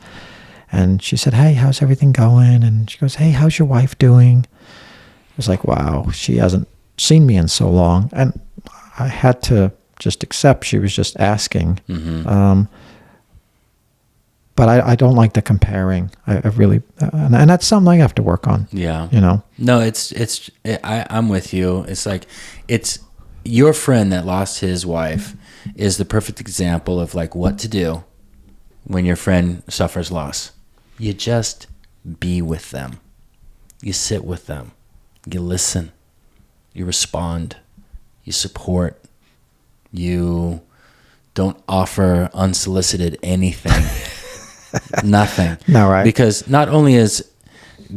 and she said, hey, how's everything going? And she goes, hey, how's your wife doing? I was like, wow, she hasn't seen me in so long. And I had to just accept she was just asking. But I don't like the comparing. I really, and that's something I have to work on. Yeah. You know? No, I'm with you. It's like, it's your friend that lost his wife is the perfect example of like what to do when your friend suffers loss. You just be with them. You sit with them. You listen. You respond. You support. You don't offer unsolicited anything. Nothing. No, right. Because not only is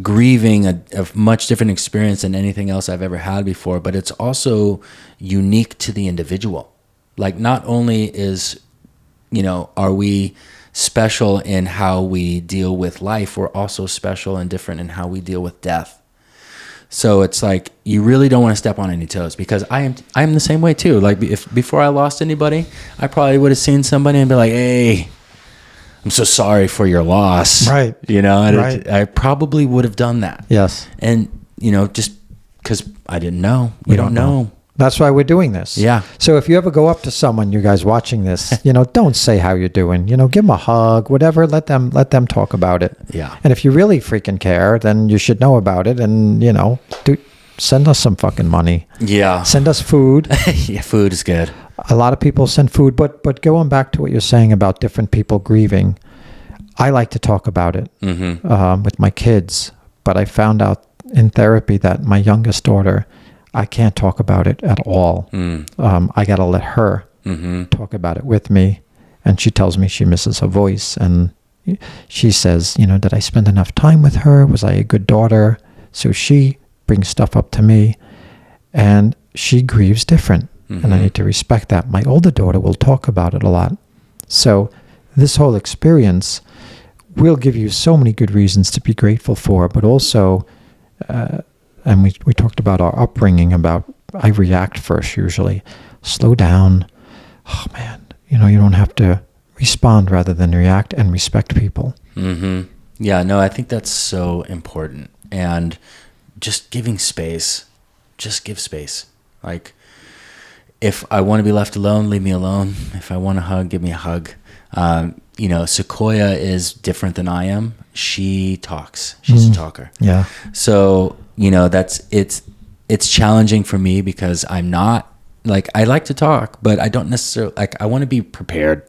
grieving a much different experience than anything else I've ever had before, but it's also unique to the individual. Like, not only is, are we special in how we deal with life, we're also special and different in how we deal with death. So it's like, you really don't want to step on any toes, because I am the same way too. Like, if before I lost anybody, I probably would have seen somebody and be like, hey, I'm so sorry for your loss. Right. And right. I probably would have done that. Yes. And, just because I didn't know. We don't know. That's why we're doing this. Yeah. So if you ever go up to someone, you guys watching this, don't say how you're doing. Give them a hug, whatever. Let them talk about it. Yeah. And if you really freaking care, then you should know about it. And send us some fucking money. Yeah. Send us food. Yeah, food is good. A lot of people send food, but going back to what you're saying about different people grieving, I like to talk about it with my kids. But I found out in therapy that my youngest daughter, I can't talk about it at all. I got to let her talk about it with me. And she tells me she misses her voice. And she says, did I spend enough time with her? Was I a good daughter? So she brings stuff up to me. And she grieves different. And I need to respect that. My older daughter will talk about it a lot. So this whole experience will give you so many good reasons to be grateful for, but also... and we talked about our upbringing, about I react first usually. Slow down. Oh, man. You don't have to respond rather than react, and respect people. Yeah, no, I think that's so important. And just giving space. Just give space. Like, if I want to be left alone, leave me alone. If I want a hug, give me a hug. Sequoia is different than I am. She talks. She's a talker. Yeah. So, it's challenging for me because I'm not, like, I like to talk, but I don't necessarily, like, I want to be prepared.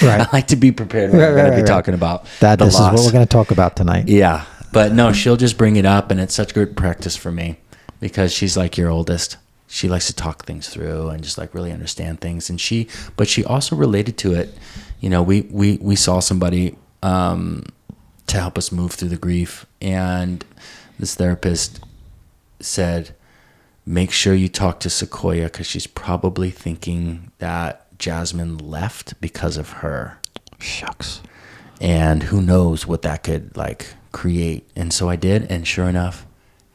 Right. I like to be prepared when I'm going to be talking about that. This loss. Is what we're going to talk about tonight. Yeah. But no, she'll just bring it up, and it's such good practice for me because she's like your oldest. She likes to talk things through and just like really understand things. And she also related to it. We saw somebody to help us move through the grief. And this therapist said, make sure you talk to Sequoia because she's probably thinking that Jasmine left because of her. Shucks. And who knows what that could like create. And so I did. And sure enough,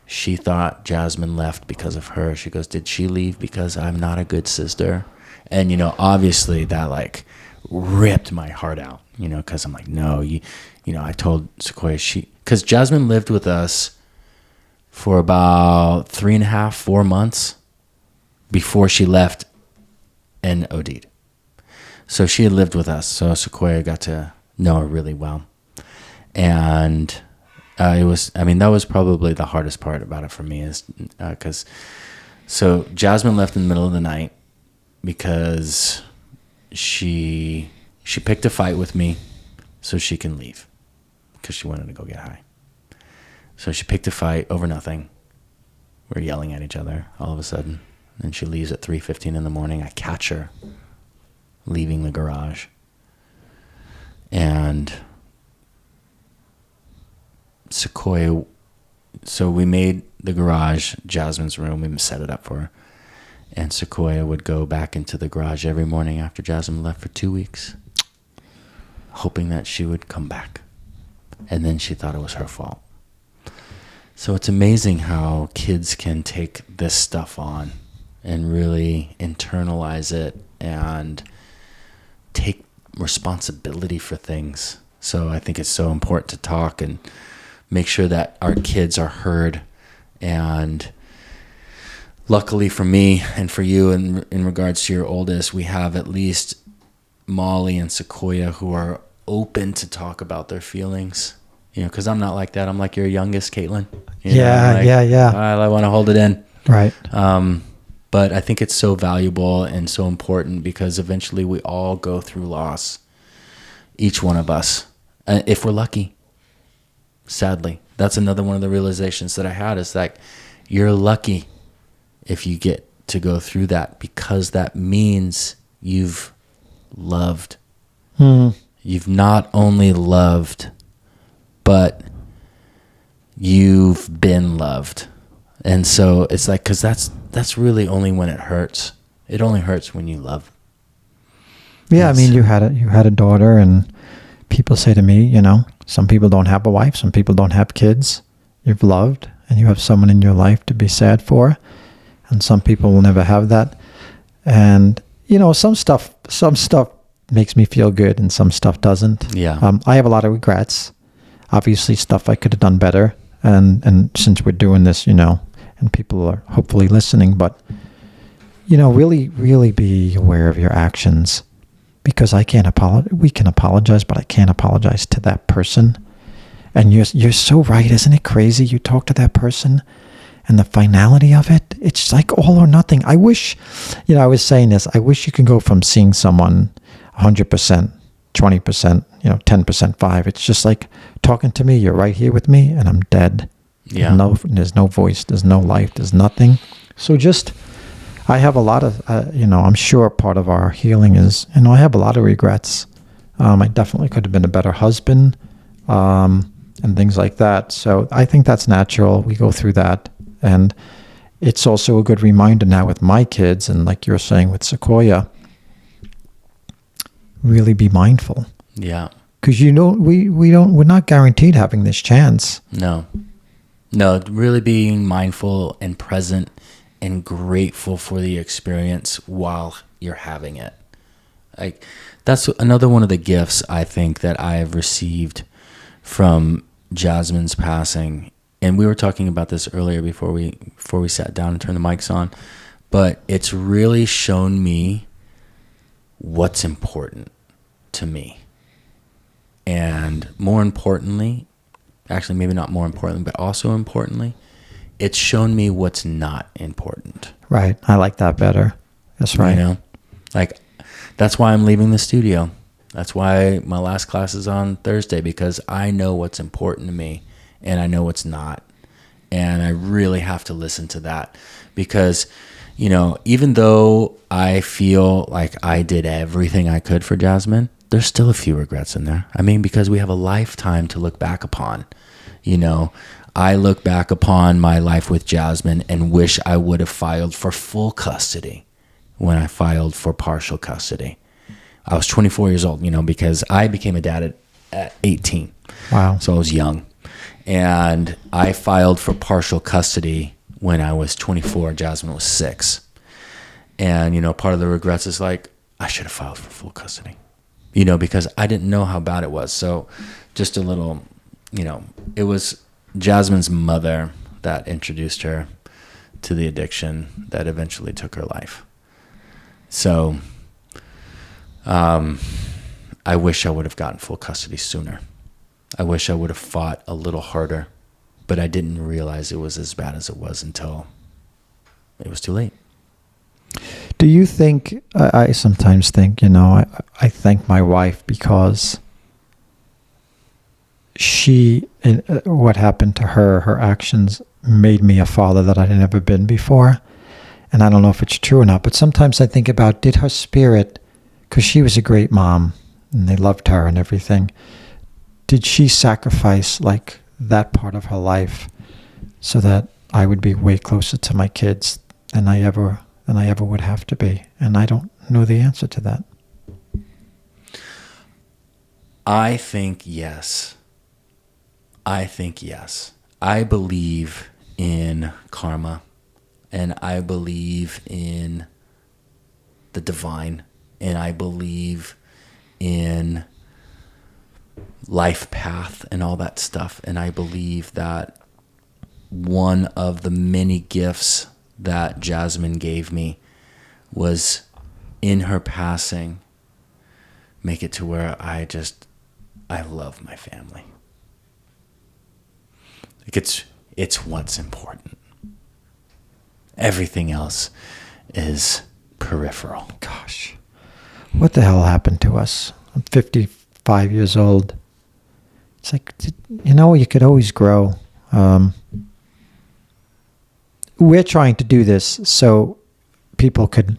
she thought Jasmine left because of her. She goes, did she leave because I'm not a good sister? And, obviously that like ripped my heart out, because I'm like, no, I told Sequoia because Jasmine lived with us for about 3.5, 4 months before she left and OD'd. So she had lived with us. So Sequoia got to know her really well. And that was probably the hardest part about it for me is because Jasmine left in the middle of the night because she She picked a fight with me so she can leave because she wanted to go get high. So she picked a fight over nothing. We're yelling at each other all of a sudden. And she leaves at 3:15 in the morning. I catch her leaving the garage. And Sequoia, so we made the garage Jasmine's room. We set it up for her. And Sequoia would go back into the garage every morning after Jasmine left for 2 weeks, hoping that she would come back. And then she thought it was her fault. So it's amazing how kids can take this stuff on and really internalize it and take responsibility for things. So I think it's so important to talk and make sure that our kids are heard. And luckily for me and for you, in regards to your oldest, we have at least Molly and Sequoia who are open to talk about their feelings. You know, because I'm not like that. I'm like your youngest, Caitlin. Yeah. I want to hold it in. Right. But I think it's so valuable and so important because eventually we all go through loss. Each one of us, if we're lucky. Sadly, that's another one of the realizations that I had is like, you're lucky if you get to go through that because that means you've loved. You've not only loved, but you've been loved. And so it's like, because that's really only when it hurts. It only hurts when you love. Yeah, I mean, you had a daughter, and people say to me, you know, some people don't have a wife, some people don't have kids. You've loved, and you have someone in your life to be sad for, and some people will never have that. And you know, some stuff makes me feel good, and some stuff doesn't. Yeah. I have a lot of regrets. Obviously, stuff I could have done better. And since we're doing this, you know, and people are hopefully listening, but you know, really, really be aware of your actions. Because I can't apologize. We can apologize, but I can't apologize to that person. And you're so right, isn't it crazy? You talk to that person, and the finality of it, it's like all or nothing. I wish, you know, I was saying this. I wish you can go from seeing someone 100%, 20%, you know, 10%, 5%. It's just like talking to me. You're right here with me, and I'm dead. Yeah. There's no voice. There's no life. There's nothing. So just. I have a lot of, you know, I'm sure part of our healing is, you know, I have a lot of regrets. I definitely could have been a better husband, and things like that. So I think that's natural. We go through that. And it's also a good reminder now with my kids, and like you're saying with Sequoia, really be mindful. Yeah. Because, you know, we're not guaranteed having this chance. No, really being mindful and present and grateful for the experience while you're having it. Like, that's another one of the gifts I think that I have received from Jasmine's passing. And we were talking about this earlier before we sat down and turned the mics on. But it's really shown me what's important to me. And more importantly, actually maybe not more importantly, but also importantly, it's shown me what's not important. Right. I like that better. That's right. You know, like, that's why I'm leaving the studio. That's why my last class is on Thursday, because I know what's important to me and I know what's not. And I really have to listen to that because, you know, even though I feel like I did everything I could for Jasmine, there's still a few regrets in there. I mean, because we have a lifetime to look back upon, you know. I look back upon my life with Jasmine and wish I would have filed for full custody when I filed for partial custody. I was 24 years old, you know, because I became a dad at 18. Wow. So I was young. And I filed for partial custody when I was 24. Jasmine was 6. And, you know, part of the regrets is like, I should have filed for full custody, you know, because I didn't know how bad it was. So just a little, you know, it was Jasmine's mother that introduced her to the addiction that eventually took her life. So I wish I would have gotten full custody sooner. I wish I would have fought a little harder, but I didn't realize it was as bad as it was until it was too late. Do you think, I sometimes think, I thank my wife because what happened to her actions made me a father that I'd never been before. And I don't know if it's true or not, but sometimes I think about, did her spirit, because she was a great mom and they loved her and everything, did she sacrifice like that part of her life so that I would be way closer to my kids than I ever would have to be? And I don't know the answer to that. I think yes. I believe in karma, and I believe in the divine, and I believe in life path and all that stuff. And I believe that one of the many gifts that Jasmine gave me was, in her passing, make it to where I love my family. Like it's what's important. Everything else is peripheral. Gosh, what the hell happened to us? I'm 55 years old. It's like, you could always grow. We're trying to do this so people could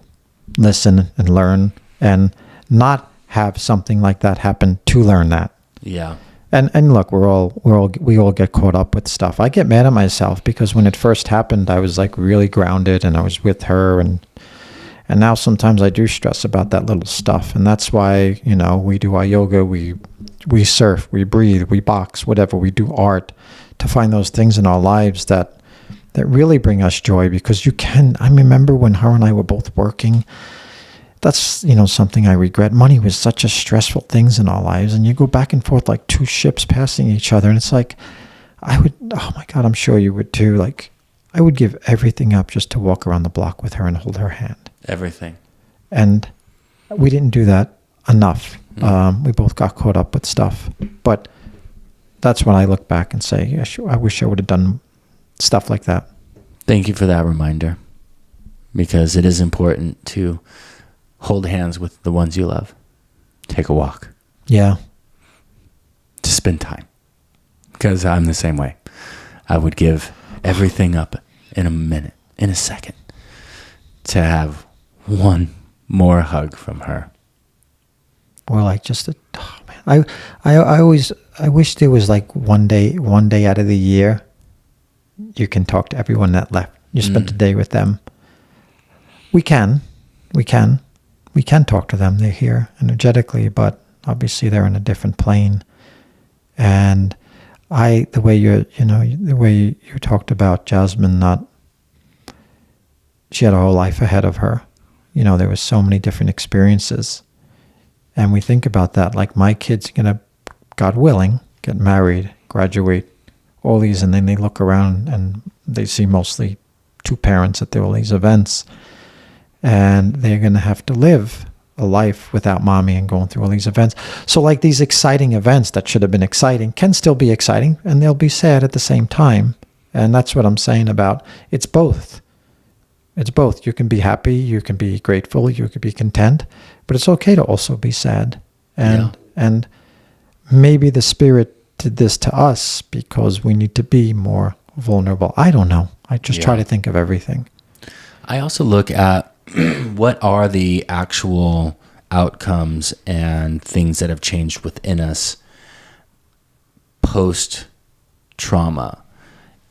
listen and learn and not have something like that happen to learn that. Yeah. And look, we all get caught up with stuff. I get mad at myself because when it first happened, I was like really grounded and I was with her, and now sometimes I do stress about that little stuff. And that's why, we do our yoga, we surf, we breathe, we box, whatever, we do art to find those things in our lives that really bring us joy. Because I remember when her and I were both working, that's, something I regret. Money was such a stressful thing in our lives, and you go back and forth like two ships passing each other. And it's like, oh my God, I'm sure you would too. Like, I would give everything up just to walk around the block with her and hold her hand. Everything. And we didn't do that enough. We both got caught up with stuff. But that's when I look back and say, I wish I would have done stuff like that. Thank you for that reminder, because it is important to hold hands with the ones you love. Take a walk. Yeah. To spend time. Because I'm the same way. I would give everything up in a minute, in a second, to have one more hug from her. Or like man. I wish there was like one day out of the year you can talk to everyone that left. You spent a day with them. We can talk to them. They're here energetically, but obviously they're in a different plane. And the way you talked about Jasmine, she had a whole life ahead of her. There was so many different experiences. And we think about that, like my kids are going to, God willing, get married, graduate, all these, and then they look around and they see mostly two parents at all these events. And they're going to have to live a life without mommy and going through all these events. So like these exciting events that should have been exciting can still be exciting, and they'll be sad at the same time. And that's what I'm saying about it's both. It's both. You can be happy, you can be grateful, you can be content, but it's okay to also be sad. And maybe the Spirit did this to us because we need to be more vulnerable. I don't know. I just try to think of everything. I also look at what are the actual outcomes and things that have changed within us post trauma.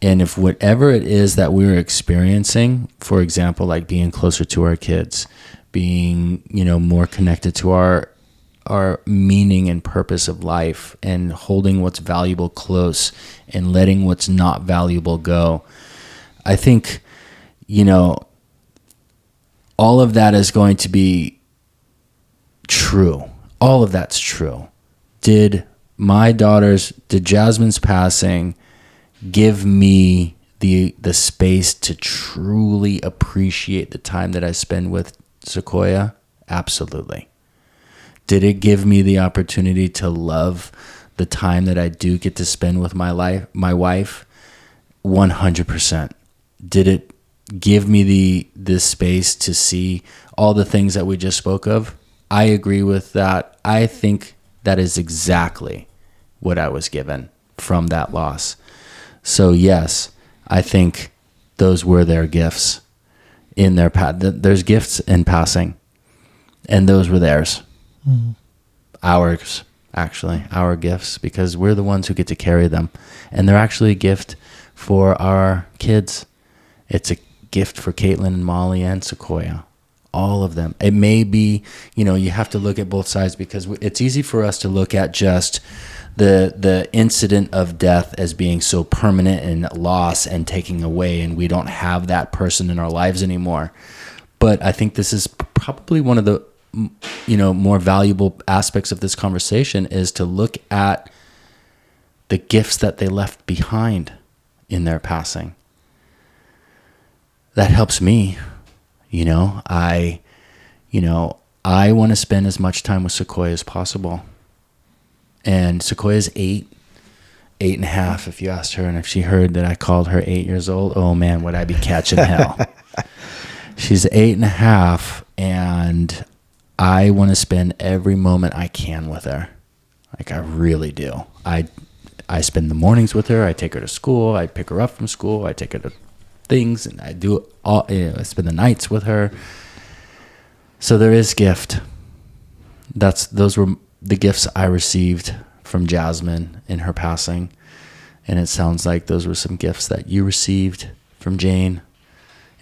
And if whatever it is that we're experiencing, for example, like being closer to our kids, being, more connected to our meaning and purpose of life, and holding what's valuable close and letting what's not valuable go. I think, all of that is going to be true. All of that's true. Did Jasmine's passing give me the space to truly appreciate the time that I spend with Sequoia? Absolutely. Did it give me the opportunity to love the time that I do get to spend with my wife? 100%. Did it give me the space to see all the things that we just spoke of, I agree with that. I think that is exactly what I was given from that loss. So yes, I think those were their gifts in their there's gifts in passing, and those were theirs. Mm-hmm. Ours, actually, our gifts, because we're the ones who get to carry them, and they're actually a gift for our kids. It's a gift for Caitlin and Molly and Sequoia, all of them. It may be, you have to look at both sides, because it's easy for us to look at just the incident of death as being so permanent and loss and taking away, and we don't have that person in our lives anymore. But I think this is probably one of the more valuable aspects of this conversation, is to look at the gifts that they left behind in their passing. That helps me. I want to spend as much time with Sequoia as possible. And Sequoia's 8.5, if you asked her, and if she heard that I called her 8 years old, oh man, would I be catching hell. She's 8.5, and I want to spend every moment I can with her. Like, I really do. I spend the mornings with her. I take her to school. I pick her up from school. I take her to things, and I do all. I spend the nights with her. So there is gift. Those were the gifts I received from Jasmine in her passing, and it sounds like those were some gifts that you received from Jane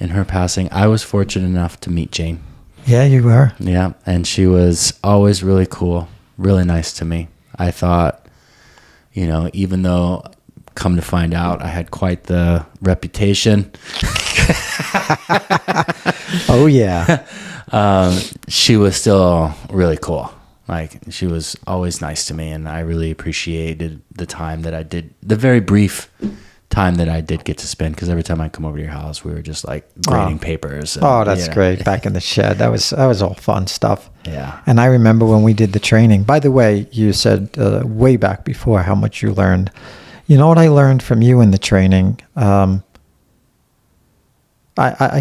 in her passing. I was fortunate enough to meet Jane. Yeah, you were. Yeah, and she was always really cool, really nice to me. I thought, even though, come to find out, I had quite the reputation. Oh, yeah. She was still really cool. Like, she was always nice to me, and I really appreciated the time that I did, the very brief time that I did get to spend, because every time I come over to your house, we were just like grading papers. And, that's great. Back in the shed. That was all fun stuff. Yeah. And I remember when we did the training, by the way, you said way back before how much you learned. You know what I learned from you in the training? I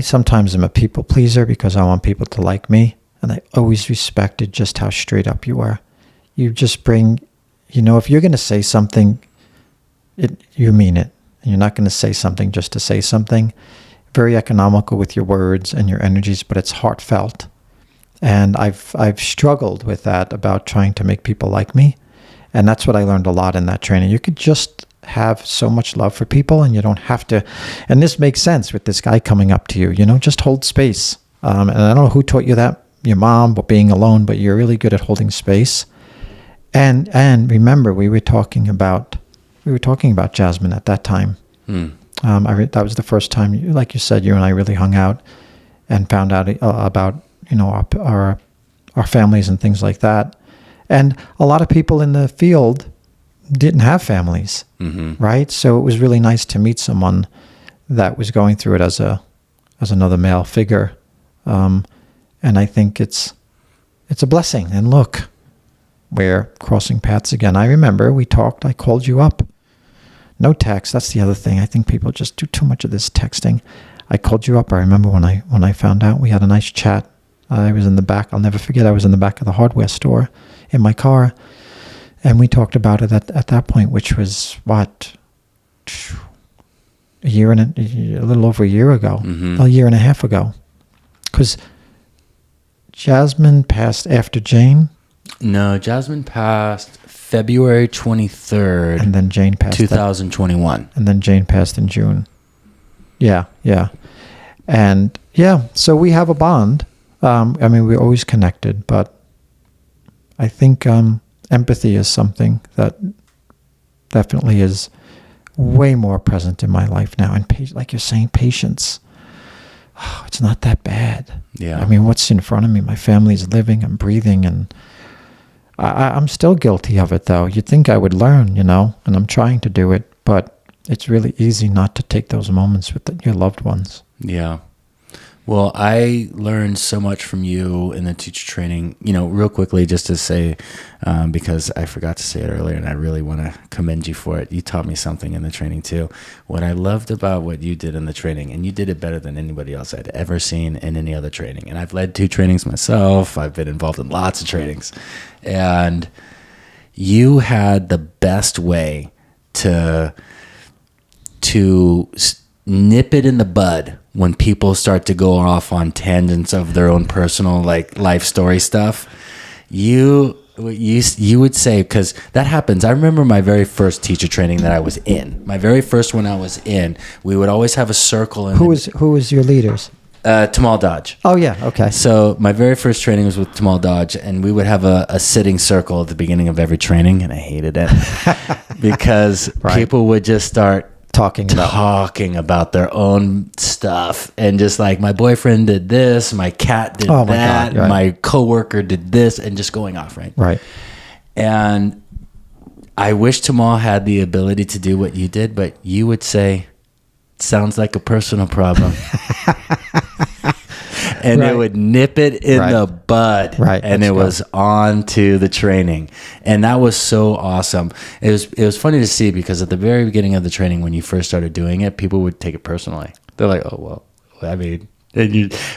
sometimes am a people pleaser because I want people to like me. And I always respected just how straight up you are. You just bring, if you're going to say something, you mean it. And you're not going to say something just to say something. Very economical with your words and your energies, but it's heartfelt. And I've struggled with that, about trying to make people like me. And that's what I learned a lot in that training. You could just have so much love for people, and you don't have to. And this makes sense with this guy coming up to you, just hold space. And I don't know who taught you that, your mom, but being alone, but you're really good at holding space. And remember, we were talking about Jasmine at that time. That was the first time, like you said, you and I really hung out and found out about our families and things like that. And a lot of people in the field didn't have families, right? So it was really nice to meet someone that was going through it as another male figure. And I think it's a blessing. And look, we're crossing paths again. I remember we talked. I called you up. No text. That's the other thing. I think people just do too much of this texting. I called you up. I remember when I found out. We had a nice chat. I was in the back. I'll never forget. I was in the back of the hardware store in my car, and we talked about it at that point, which was what, a little over a year ago, a year and a half ago, because Jasmine passed after Jane. No, Jasmine passed February 23rd. And then Jane passed 2021. And then Jane passed in June. Yeah. And so we have a bond. We're always connected, but I think empathy is something that definitely is way more present in my life now. And like you're saying, patience. Oh, it's not that bad. Yeah. What's in front of me? My family's living, I'm breathing, and I'm still guilty of it, though. You'd think I would learn, and I'm trying to do it, but it's really easy not to take those moments with your loved ones. Yeah. Well, I learned so much from you in the teacher training, real quickly, just to say, because I forgot to say it earlier and I really want to commend you for it. You taught me something in the training too. What I loved about what you did in the training, and you did it better than anybody else I'd ever seen in any other training. And I've led 2 trainings myself. I've been involved in lots of trainings. And you had the best way to nip it in the bud when people start to go off on tangents of their own personal life story stuff. You would say, because that happens. I remember my very first teacher training that I was in. My very first one I was in, we would always have a circle. Who was your leaders? Tamal Dodge. Oh yeah, okay. So my very first training was with Tamal Dodge, and we would have a sitting circle at the beginning of every training, and I hated it because people would just start talking about their own stuff, and just like, my boyfriend did this, my cat did that, God, right. My coworker did this, and just going off, right. And I wish Tamal had the ability to do what you did, but you would say, sounds like a personal problem. And it would nip it in the bud, and it was on to the training, and that was so awesome. It was funny to see, because at the very beginning of the training, when you first started doing it, people would take it personally. They're like, "Oh well, I mean,"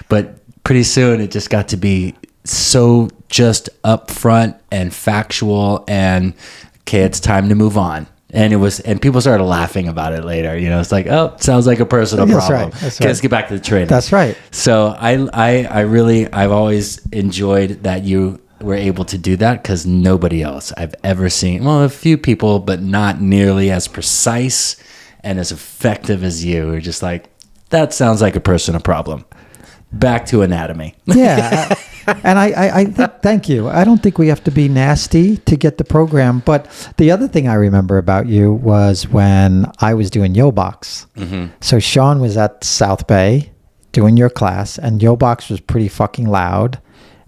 but pretty soon it just got to be so just upfront and factual, and okay, it's time to move on. And people started laughing about it later. It's like, oh, it sounds like a personal problem. That's right. Let's get back to the training. That's right. So I've always enjoyed that you were able to do that, because nobody else I've ever seen, well, a few people, but not nearly as precise and as effective as you. We're just like, that sounds like a personal problem. Back to anatomy. Yeah. And I think, thank you. I don't think we have to be nasty to get the program. But the other thing I remember about you was when I was doing Yo-Box. Mm-hmm. So Sean was at South Bay doing your class, and Yo-Box was pretty fucking loud.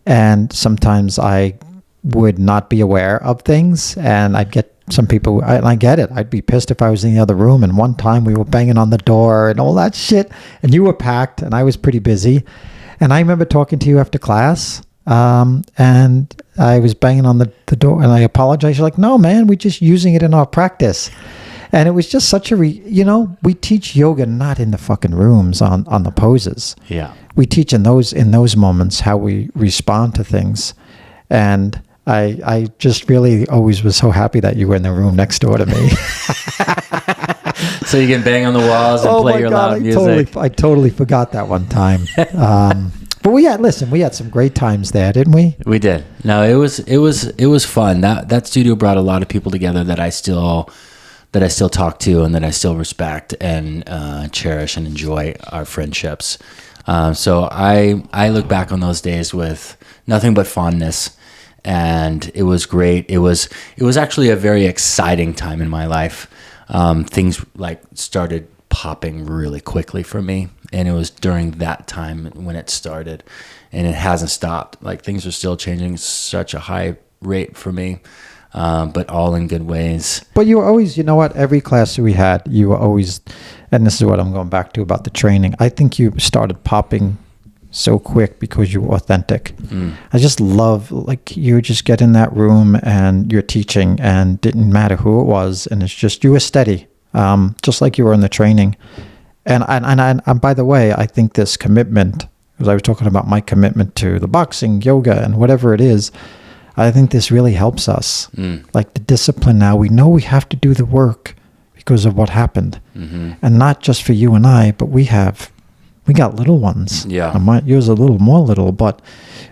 And sometimes I would not be aware of things, and I'd get some people, and I get it. I'd be pissed if I was in the other room. And one time we were banging on the door and all that shit, and you were packed, and I was pretty busy. And I remember talking to you after class, and I was banging on the door, and I apologized. You're like, no, man, we're just using it in our practice. And it was just such a, we teach yoga not in the fucking rooms on the poses. Yeah. We teach in those moments how we respond to things. And I just really always was so happy that you were in the room next door to me. So you can bang on the walls and play your loud music. I totally forgot that one time. But we had some great times there, didn't we? We did. No, it was fun. That studio brought a lot of people together that I still talk to, and that I still respect and cherish and enjoy our friendships. So I look back on those days with nothing but fondness, and it was great. It was actually a very exciting time in my life. Things started popping really quickly for me, and it was during that time when it started, and it hasn't stopped. Things are still changing at such a high rate for me, but all in good ways. But you were always, every class we had, you were always, and this is what I'm going back to about the training, I think you started popping so quick because you were authentic. I just love, you just get in that room and you're teaching, and didn't matter who it was, and it's just, you were steady, just like you were in the training. And by the way, I think this commitment, because I was talking about my commitment to the boxing, yoga, and whatever it is, I think this really helps us. The discipline now, we know we have to do the work because of what happened. Mm-hmm. And not just for you and I, but we got little ones. Yeah. Yours a little more little, but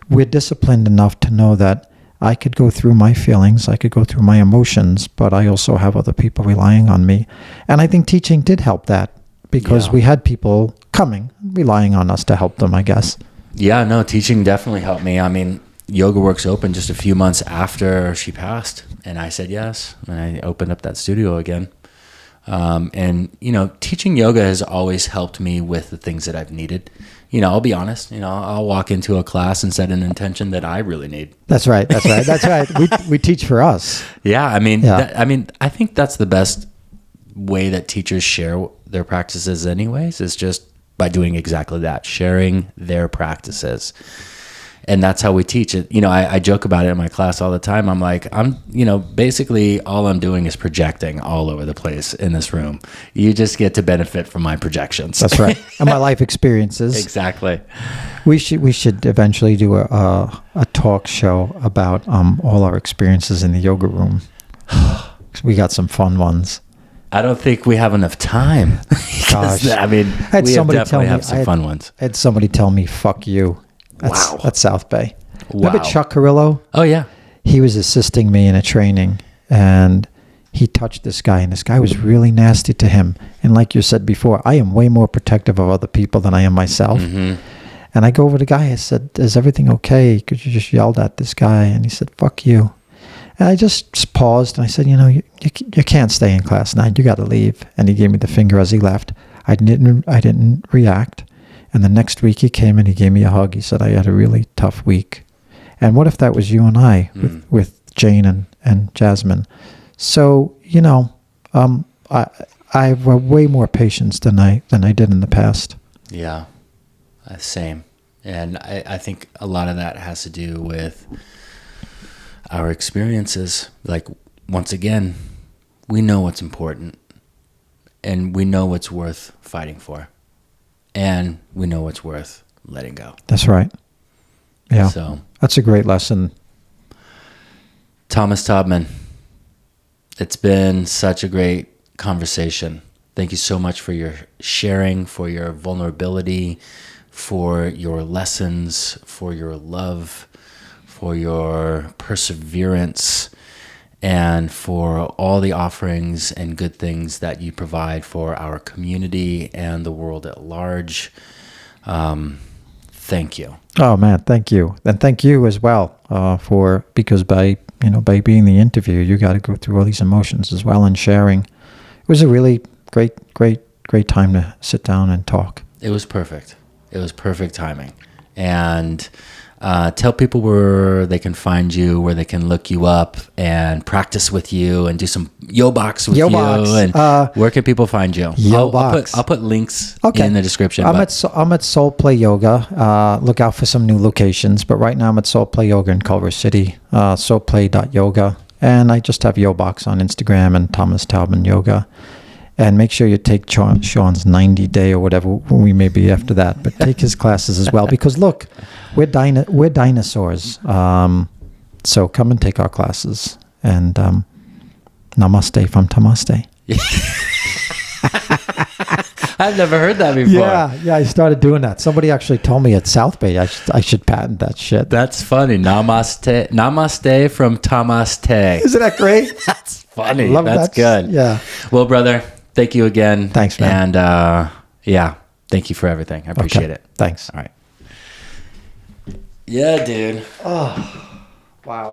we're disciplined enough to know that I could go through my feelings, I could go through my emotions, but I also have other people relying on me. And I think teaching did help that, because we had people coming, relying on us to help them, I guess. Yeah, no, teaching definitely helped me. I mean, Yoga Works opened just a few months after she passed, and I said yes, and I opened up that studio again. And teaching yoga has always helped me with the things that I've needed. I'll be honest, I'll walk into a class and set an intention that I really need. That's right. We teach for us. Yeah. I I think that's the best way that teachers share their practices anyways, is just by doing exactly that, sharing their practices. And that's how we teach it. You know, I joke about it in my class all the time. I'm like, basically all I'm doing is projecting all over the place in this room. You just get to benefit from my projections. That's right. And my life experiences. Exactly. We should eventually do a talk show about all our experiences in the yoga room. We got some fun ones. I don't think we have enough time. Gosh. I mean, we definitely have some fun ones. I had somebody tell me, fuck you. That's South Bay. Wow. Remember Chuck Carrillo? Oh, yeah. He was assisting me in a training, and he touched this guy, and this guy was really nasty to him. And like you said before, I am way more protective of other people than I am myself. Mm-hmm. And I go over to the guy, I said, is everything okay? Because you just yelled at this guy. And he said, fuck you. And I just paused, and I said, you can't stay in class 9. You got to leave. And he gave me the finger as he left. I didn't react. And the next week he came and he gave me a hug. He said, I had a really tough week. And what if that was you and I with Jane and Jasmine? So, I have way more patience than I did in the past. Yeah, same. And I think a lot of that has to do with our experiences. Like, once again, we know what's important and we know what's worth fighting for. And we know what's worth letting go. That's right. Yeah. So that's a great lesson. Thomas Taubman, it's been such a great conversation. Thank you so much for your sharing, for your vulnerability, for your lessons, for your love, for your perseverance, and for all the offerings and good things that you provide for our community and the world at large. Thank you. Oh man, thank you. And thank you as well, because by being the interview, you got to go through all these emotions as well and sharing. It was a really great time to sit down and talk. It was perfect. It was perfect timing. And tell people where they can find you, where they can look you up and practice with you and do some Yo-Box with you. And where can people find you? Yo-Box. I'll put links in the description. I'm at Soul Play Yoga. Look out for some new locations. But right now I'm at Soul Play Yoga in Culver City, soulplay.yoga. And I just have Yo-Box on Instagram and Thomas Taubman Yoga. And make sure you take Sean's 90-day or whatever we may be after that. But take his classes as well. Because, look, we're dinosaurs. So come and take our classes. And namaste from Tamaste. I've never heard that before. Yeah, I started doing that. Somebody actually told me at South Bay I should patent that shit. That's funny. Namaste from Tamaste. Isn't that great? That's funny. That's good. Yeah. Well, brother, thank you again. Thanks, man. And thank you for everything. I appreciate it. Thanks. All right. Yeah, dude. Oh, wow.